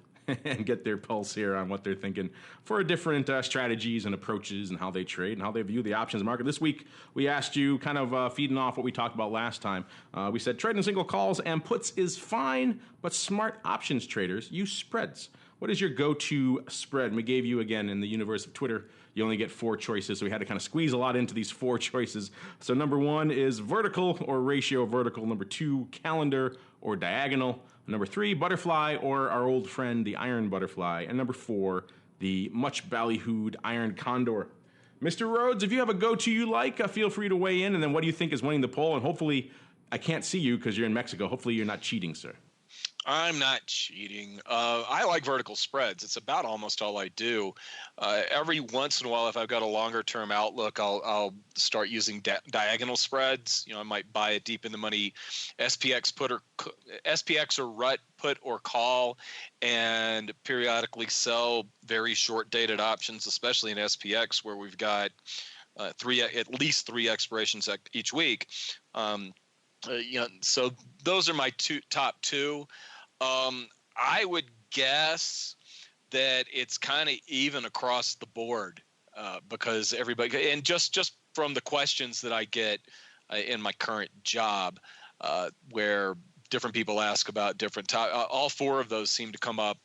and get their pulse here on what they're thinking for different strategies and approaches and how they trade and how they view the options market. This week, we asked you, kind of feeding off what we talked about last time. We said trading single calls and puts is fine, but smart options traders use spreads. What is your go-to spread? And we gave you, again, in the universe of Twitter, you only get 4 choices, so we had to kind of squeeze a lot into these 4 choices. So number 1 is vertical or ratio vertical. Number 2, calendar or diagonal. Number 3, butterfly, or our old friend, the iron butterfly. And number 4, the much ballyhooed iron condor. Mr. Rhodes, if you have a go-to you like, feel free to weigh in. And then what do you think is winning the poll? And hopefully, I can't see you because you're in Mexico. Hopefully, you're not cheating, sir. I'm not cheating. I like vertical spreads. It's about almost all I do. Every once in a while, if I've got a longer term outlook, I'll start using diagonal spreads. I might buy a deep in the money SPX or RUT put or call, and periodically sell very short dated options, especially in SPX where we've got at least three expirations each week. So those are my top two. I would guess that it's kind of even across the board because everybody, and just from the questions that I get in my current job, where different people ask about different all four of those seem to come up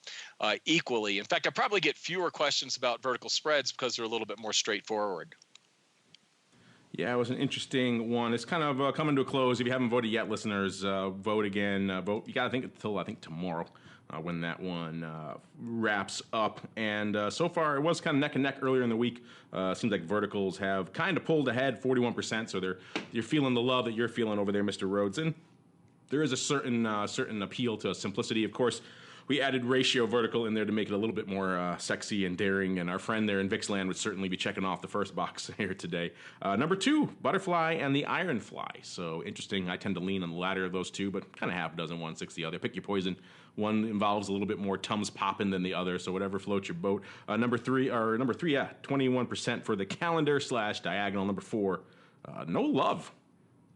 equally. In fact, I probably get fewer questions about vertical spreads because they're a little bit more straightforward. Yeah, it was an interesting one. It's kind of coming to a close. If you haven't voted yet, listeners, vote again. Vote. You got to think until tomorrow when that one wraps up. And so far, it was kind of neck and neck earlier in the week. Seems like verticals have kind of pulled ahead, 41%. So you're feeling the love that you're feeling over there, Mr. Rhodes. And there is a certain appeal to simplicity, of course. We added ratio vertical in there to make it a little bit more sexy and daring, and our friend there in VIX land would certainly be checking off the first box here today. Number 2, butterfly and the ironfly. So interesting. I tend to lean on the latter of those two, but kind of half dozen, 1/6 the other. Pick your poison. One involves a little bit more Tums popping than the other, so whatever floats your boat. Number three, 21% for the calendar / diagonal. Number 4, no love.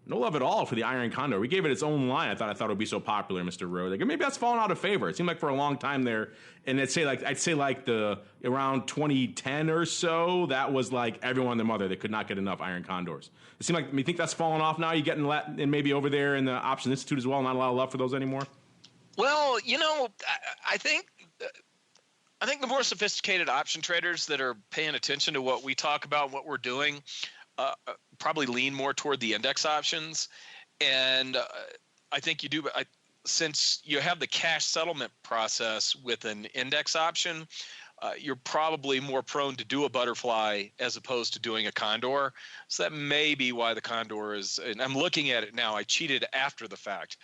No love at all for the Iron Condor. We gave it its own line. I thought it would be so popular, Mr. Rhodes. Maybe that's fallen out of favor. It seemed like for a long time there, and I'd say the around 2010 or so, that was like everyone and their mother. They could not get enough Iron Condors. It seemed like, you think that's fallen off now? You getting and maybe over there in the Options Institute as well, not a lot of love for those anymore? Well, I think the more sophisticated option traders that are paying attention to what we talk about, what we're doing, probably lean more toward the index options. And I think you do, since you have the cash settlement process with an index option, you're probably more prone to do a butterfly as opposed to doing a condor. So that may be why the condor is, and I'm looking at it now, I cheated after the fact.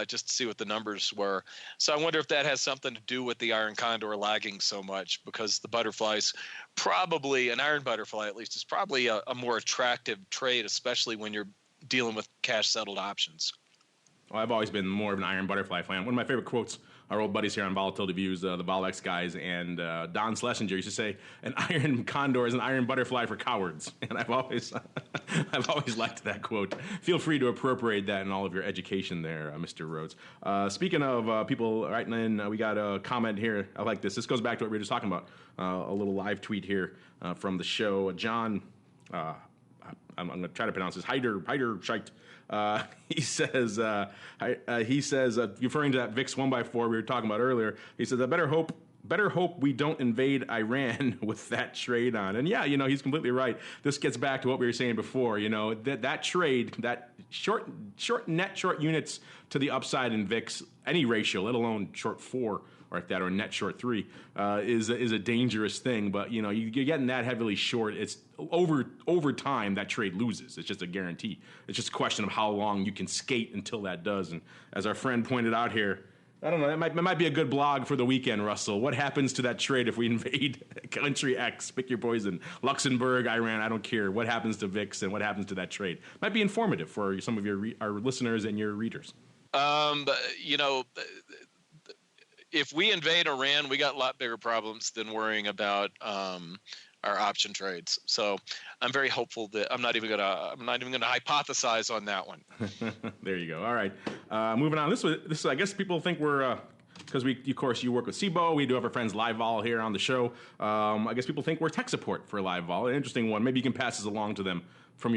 Just to see what the numbers were. So I wonder if that has something to do with the iron condor lagging so much, because the butterflies probably, an iron butterfly at least, is probably a more attractive trade, especially when you're dealing with cash settled options. Well, I've always been more of an iron butterfly fan. One of my favorite quotes, our old buddies here on Volatility Views, the VolX guys, and Don Schlesinger used to say, "An iron condor is an iron butterfly for cowards." And I've always liked that quote. Feel free to appropriate that in all of your education there, Mr. Rhodes. Speaking of people writing in, we got a comment here. I like this. This goes back to what we were just talking about. A little live tweet here from the show. John, I'm going to try to pronounce this, Heider Scheidt. He says, referring to that VIX 1x4 we were talking about earlier, he says, I better hope we don't invade Iran with that trade on. And yeah, he's completely right. This gets back to what we were saying before, that trade, that short units to the upside in VIX, any ratio, let alone short 4 like that, or net short 3, is a dangerous thing. But you're getting that heavily short. It's over time that trade loses. It's just a guarantee. It's just a question of how long you can skate until that does. And as our friend pointed out here, I don't know, it might be a good blog for the weekend, Russell. What happens to that trade if we invade country X? Pick your poison. Luxembourg, Iran, I don't care. What happens to VIX and what happens to that trade? Might be informative for some of our listeners and your readers. If we invade Iran, we got a lot bigger problems than worrying about our option trades. So I'm very hopeful that I'm not even gonna hypothesize on that one. There you go. All right, moving on. This I guess people think we're because you work with CBOE. We do have our friends LiveVol here on the show. I guess people think we're tech support for LiveVol. An interesting one. Maybe you can pass this along to them from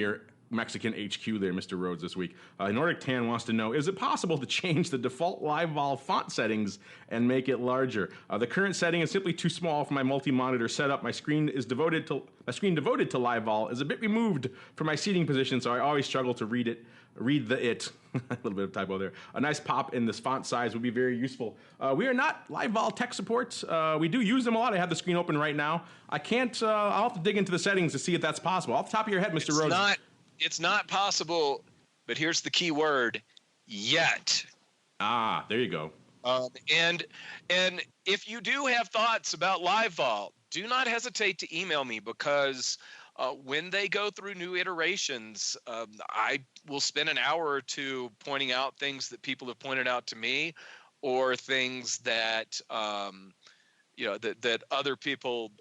Mexican HQ there, Mr. Rhodes, this week. Nordictan wants to know, is it possible to change the default LiveVol font settings and make it larger? The current setting is simply too small for my multi-monitor setup. My screen devoted to LiveVol is a bit removed from my seating position, so I always struggle to read it. A little bit of typo there. A nice pop in this font size would be very useful. We are not LiveVol tech support. We do use them a lot. I have the screen open right now. I can't, I'll have to dig into the settings to see if that's possible. Off the top of your head, Mr. Rhodes. It's not possible, but here's the key word, yet. Ah, there you go. And if you do have thoughts about LiveVol, do not hesitate to email me, because when they go through new iterations, I will spend an hour or two pointing out things that people have pointed out to me, or things that that other people,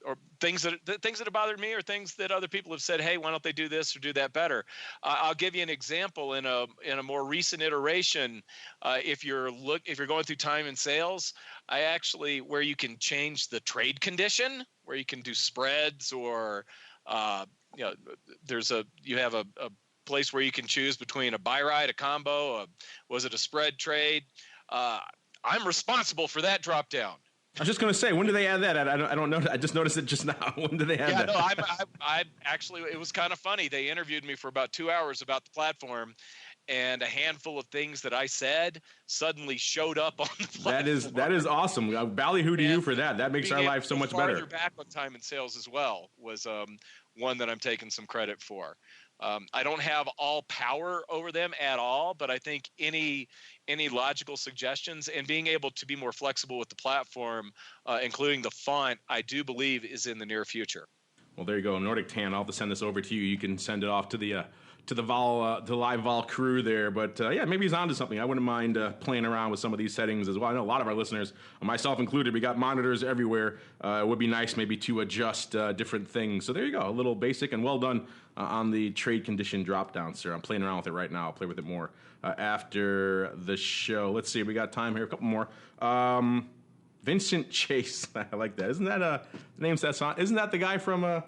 or things that have bothered me, or things that other people have said, hey, why don't they do this or do that better? I'll give you an example. In a more recent iteration, if you're going through time and sales, I actually, where you can change the trade condition, where you can do spreads, or you have a place where you can choose between a buy ride, a combo, was it a spread trade? I'm responsible for that drop down. I was just going to say, when do they add that? I don't know. I just noticed it just now. When do they add that? Yeah, no, I actually, it was kind of funny. They interviewed me for about 2 hours about the platform, and a handful of things that I said suddenly showed up on the platform. That is awesome. Ballyhoo to you for that. That makes our life so much better. Your back on time and sales as well was one that I'm taking some credit for. I don't have all power over them at all, but I think any logical suggestions and being able to be more flexible with the platform, including the font, I do believe is in the near future. Well, there you go, Nordictan. I'll have to send this over to you. You can send it off to the LiveVol crew there. But maybe he's onto something. I wouldn't mind playing around with some of these settings as well. I know a lot of our listeners, myself included, we got monitors everywhere. It would be nice maybe to adjust different things. So there you go, a little basic and well done on the trade condition drop down, sir. I'm playing around with it right now. I'll play with it more after the show. Let's see, we got time here, a couple more. Vincent Chase, I like that. Isn't that the name's that song? Isn't that the guy from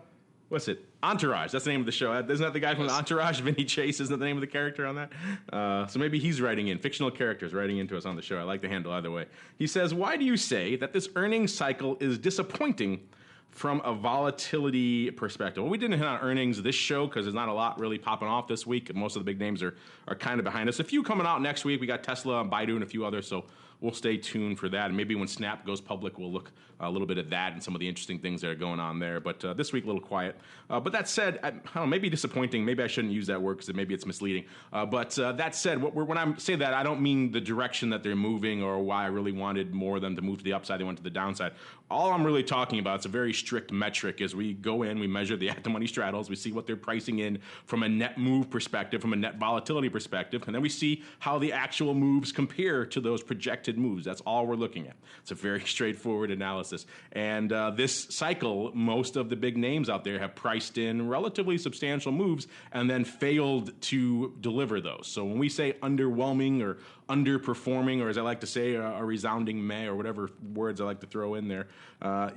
what's it? Entourage. That's the name of the show. Isn't that the guy from Entourage? Vinny Chase isn't that the name of the character on that? So maybe he's writing in. Fictional characters writing into us on the show. I like the handle either way. He says, why do you say that this earnings cycle is disappointing from a volatility perspective? Well, we didn't hit on earnings this show because there's not a lot really popping off this week. Most of the big names are kind of behind us. A few coming out next week. We got Tesla and Baidu and a few others, so we'll stay tuned for that. And maybe when Snap goes public, we'll look a little bit at that and some of the interesting things that are going on there. But this week, a little quiet. But that said, I don't know, maybe disappointing. Maybe I shouldn't use that word because maybe it's misleading. But that said, when I say that, I don't mean the direction that they're moving or why I really wanted more of them to move to the upside. They went to the downside. All I'm really talking about, it's a very strict metric, is we go in, we measure the at-the-money straddles, we see what they're pricing in from a net move perspective, from a net volatility perspective, and then we see how the actual moves compare to those projected moves. That's all we're looking at. It's a very straightforward analysis. And this cycle, most of the big names out there have priced in relatively substantial moves and then failed to deliver those. So when we say underwhelming or underperforming, or as I like to say, a resounding meh, or whatever words I like to throw in there,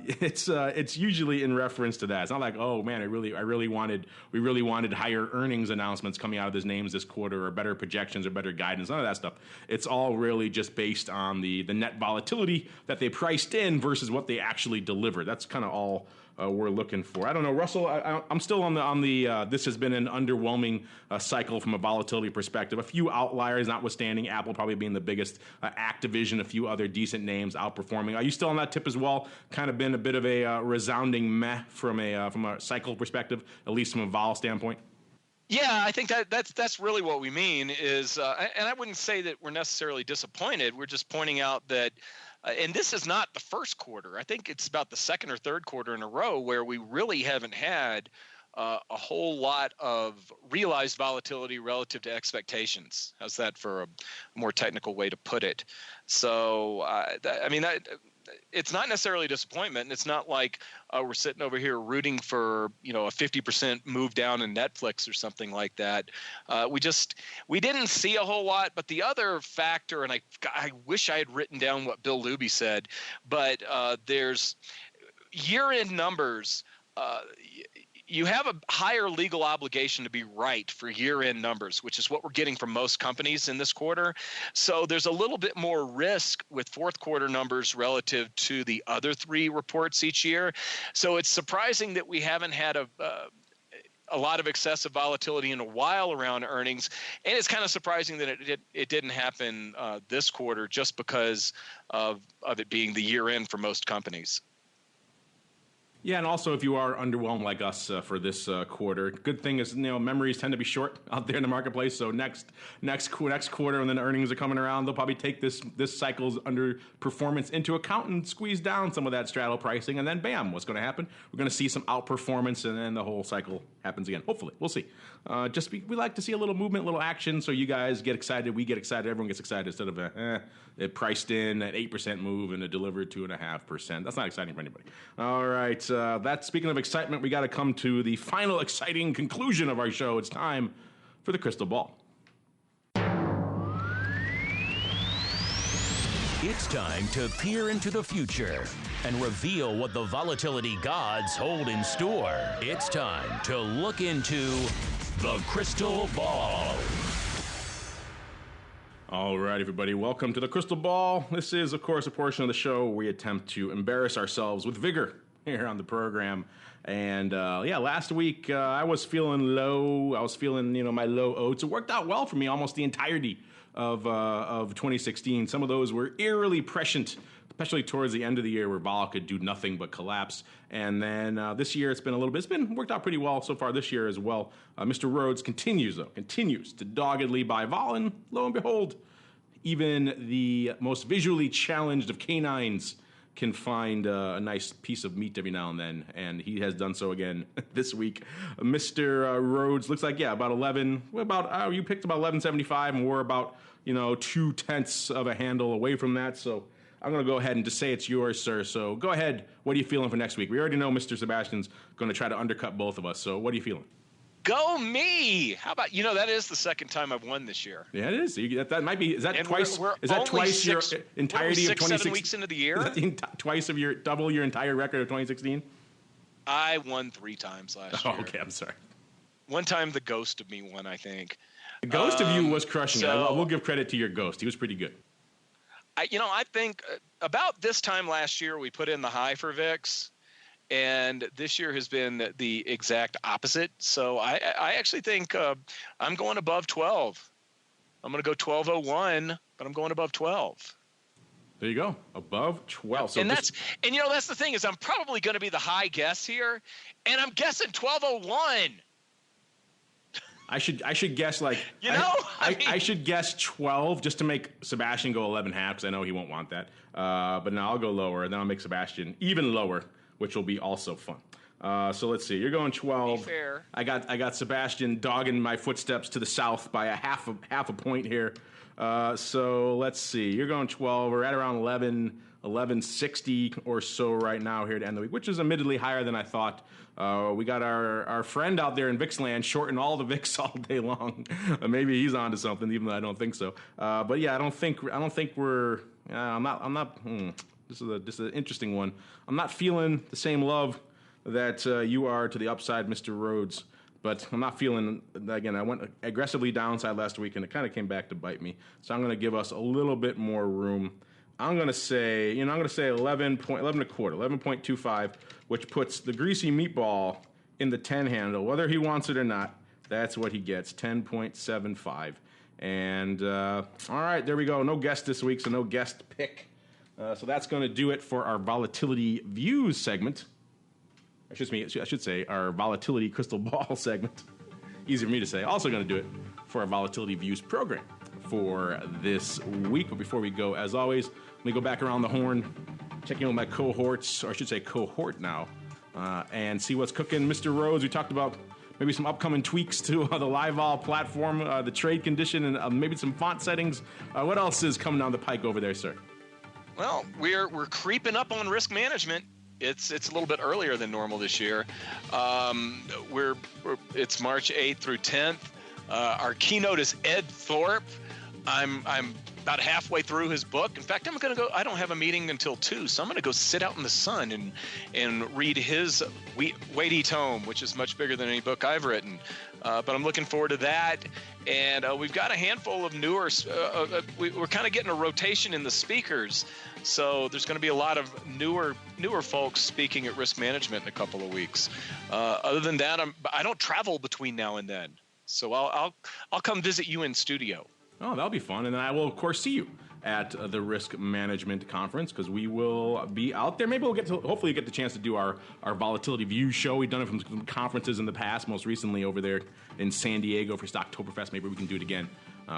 it's usually in reference to that. It's not like, oh man, we really wanted higher earnings announcements coming out of these names this quarter, or better projections, or better guidance. None of that stuff. It's all really just based on the net volatility that they priced in versus what they actually delivered. That's kind of all we're looking for. I don't know, Russell. I'm still on the. This has been an underwhelming cycle from a volatility perspective. A few outliers, notwithstanding Apple probably being the biggest. Activision, a few other decent names outperforming. Are you still on that tip as well? Kind of been a bit of a resounding meh from a cycle perspective, at least from a vol standpoint. Yeah, I think that's really what we mean is, and I wouldn't say that we're necessarily disappointed. We're just pointing out that. And this is not the first quarter. I think it's about the second or third quarter in a row where we really haven't had a whole lot of realized volatility relative to expectations. How's that for a more technical way to put it? So, it's not necessarily disappointment. And it's not like we're sitting over here rooting for, a 50% move down in Netflix or something like that. We didn't see a whole lot. But the other factor, and I wish I had written down what Bill Luby said, but there's year-end numbers. you have a higher legal obligation to be right for year-end numbers, which is what we're getting from most companies in this quarter. So there's a little bit more risk with fourth quarter numbers relative to the other three reports each year. So it's surprising that we haven't had a lot of excessive volatility in a while around earnings, and it's kind of surprising that it didn't happen this quarter just because of it being the year end for most companies. Yeah, and also if you are underwhelmed like us for this quarter, good thing is memories tend to be short out there in the marketplace. So next quarter when the earnings are coming around, they'll probably take this cycle's underperformance into account and squeeze down some of that straddle pricing, and then bam, what's going to happen? We're going to see some outperformance, and then the whole cycle happens again. Hopefully, we'll see. We like to see a little movement, a little action, so you guys get excited, we get excited, everyone gets excited instead of it priced in at 8% move and it delivered 2.5%. That's not exciting for anybody. All right. That's speaking of excitement, we got to come to the final exciting conclusion of our show. It's time for the crystal ball. It's time to peer into the future and reveal what the volatility gods hold in store. It's time to look into the crystal ball. All right, everybody, welcome to the crystal ball. This is, of course, a portion of the show where we attempt to embarrass ourselves with vigor here on the program. And last week I was feeling low. I was feeling, my low oats. It worked out well for me almost the entirety of 2016. Some of those were eerily prescient, especially towards the end of the year where vol could do nothing but collapse. And then this year it's been worked out pretty well so far this year as well. Mr. Rhodes continues to doggedly buy vol, and lo and behold, even the most visually challenged of canines can find a nice piece of meat every now and then, and he has done so again this week. Mr. Rhodes looks like, about 11. You picked about 11.75, and we're about 0.2 of a handle away from that. So I'm going to go ahead and just say it's yours, sir. So go ahead. What are you feeling for next week? We already know Mr. Sebastian's going to try to undercut both of us. So what are you feeling? Go me! How about that is the second time I've won this year. Yeah, it is. That might be. Is that and twice? Is that twice your entirety of 2016? 7 weeks into the year. Is that double your entire record of 2016? I won 3 times last year. Okay, I'm sorry. One time the ghost of me won, I think. The ghost of you was crushing it. We'll give credit to your ghost. He was pretty good. I think about this time last year we put in the high for VIX. And this year has been the exact opposite. So I actually think I'm going above 12. I'm going to go 12.01, but I'm going above 12. There you go, above 12. So and that's the thing is I'm probably going to be the high guess here, and I'm guessing 12.01. I should guess I should guess 12 just to make Sebastian go 11.5 because I know he won't want that. But now I'll go lower, and then I'll make Sebastian even lower, which will be also fun. So let's see. You're going 12. Be fair. I got Sebastian dogging my footsteps to the south by a half a point here. So let's see. You're going 12. We're at around 1160 or so right now here to end the week, which is admittedly higher than I thought. We got our friend out there in VIX land shorting all the VIX all day long. Maybe he's onto something, even though I don't think so. But yeah, I don't think we're. I'm not. This is an interesting one. I'm not feeling the same love that you are to the upside, Mr. Rhodes. But I'm not feeling, again, I went aggressively downside last week, and it kind of came back to bite me. So I'm going to give us a little bit more room. I'm going to say 11.25, which puts the greasy meatball in the 10 handle. Whether he wants it or not, that's what he gets, 10.75. And, all right, there we go. No guest this week, so no guest pick. So that's going to do it for our Volatility Views segment. I should say our Volatility Crystal Ball segment. Easy for me to say. Also going to do it for our Volatility Views program for this week. But before we go, as always, let me go back around the horn, check in with my cohorts, or I should say cohort now, and see what's cooking. Mr. Rhodes, we talked about maybe some upcoming tweaks to the LiveVol platform, the trade condition, and maybe some font settings. What else is coming down the pike over there, sir? Well, we're creeping up on risk management. It's a little bit earlier than normal this year. It's March 8th through 10th. Our keynote is Ed Thorpe. I'm about halfway through his book. In fact, I'm going to go. I don't have a meeting until 2, so I'm going to go sit out in the sun and read his weighty tome, which is much bigger than any book I've written. But I'm looking forward to that. And we've got a handful of newer. We're kind of getting a rotation in the speakers, so there's going to be a lot of newer folks speaking at Risk Management in a couple of weeks. Other than that, I don't travel between now and then, so I'll come visit you in studio. Oh, that'll be fun. And then I will, of course, see you at the Risk Management Conference, because we will be out there. Maybe we'll hopefully get the chance to do our Volatility Views show. We've done it from some conferences in the past, most recently over there in San Diego for Stocktoberfest. Maybe we can do it again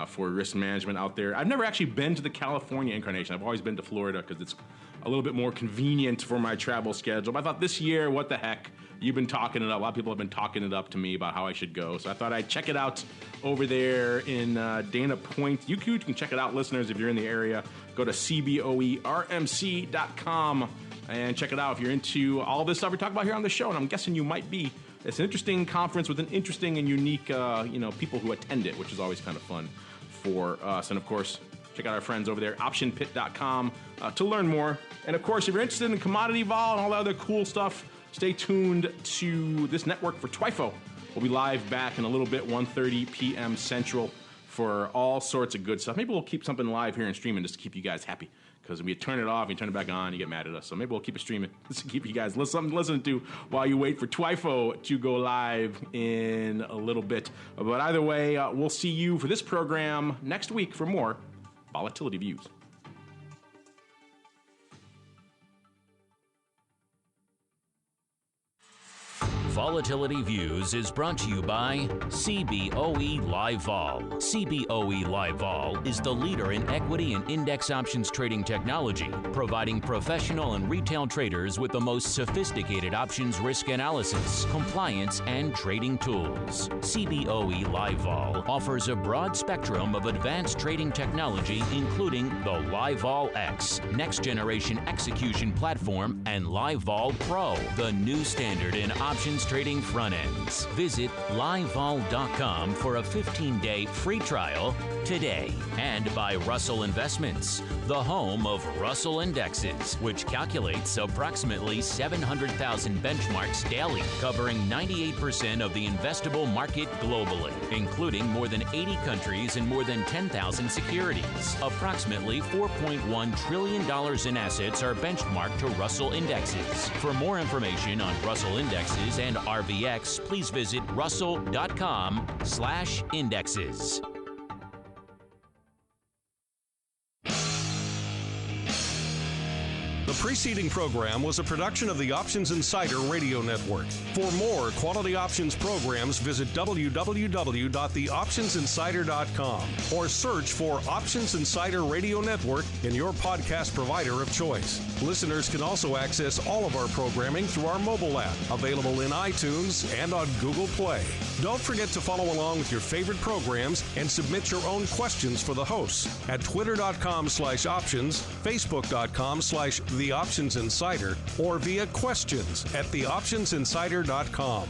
for Risk Management out there. I've never actually been to the California incarnation. I've always been to Florida because it's a little bit more convenient for my travel schedule. But I thought this year, what the heck? You've been talking it up. A lot of people have been talking it up to me about how I should go. So I thought I'd check it out over there in Dana Point. You can check it out, listeners, if you're in the area. Go to CBOERMC.com and check it out if you're into all this stuff we talk about here on the show. And I'm guessing you might be. It's an interesting conference with an interesting and unique, people who attend it, which is always kind of fun for us. And, of course, check out our friends over there, optionpit.com, to learn more. And, of course, if you're interested in commodity vol and all that other cool stuff, stay tuned to this network for TWIFO. We'll be live back in a little bit, 1:30 p.m. Central, for all sorts of good stuff. Maybe we'll keep something live here and streaming just to keep you guys happy, because when you turn it off and you turn it back on, you get mad at us. So maybe we'll keep it streaming just to keep you guys listening to while you wait for TWIFO to go live in a little bit. But either way, we'll see you for this program next week for more Volatility Views. Volatility Views is brought to you by CBOE LiveVol. CBOE LiveVol is the leader in equity and index options trading technology, providing professional and retail traders with the most sophisticated options risk analysis, compliance, and trading tools. CBOE LiveVol offers a broad spectrum of advanced trading technology, including the LiveVol X, next-generation execution platform, and LiveVol Pro, the new standard in options trading front ends. Visit LiveVol.com for a 15-day free trial today. And by Russell Investments, the home of Russell Indexes, which calculates approximately 700,000 benchmarks daily, covering 98% of the investable market globally, including more than 80 countries and more than 10,000 securities. Approximately $4.1 trillion in assets are benchmarked to Russell Indexes. For more information on Russell Indexes and RVX, please visit russell.com/indexes. The preceding program was a production of the Options Insider Radio Network. For more quality options programs, visit www.theoptionsinsider.com or search for Options Insider Radio Network in your podcast provider of choice. Listeners can also access all of our programming through our mobile app, available in iTunes and on Google Play. Don't forget to follow along with your favorite programs and submit your own questions for the hosts at twitter.com/options, facebook.com/theoptionsinsider, or via questions at theoptionsinsider.com.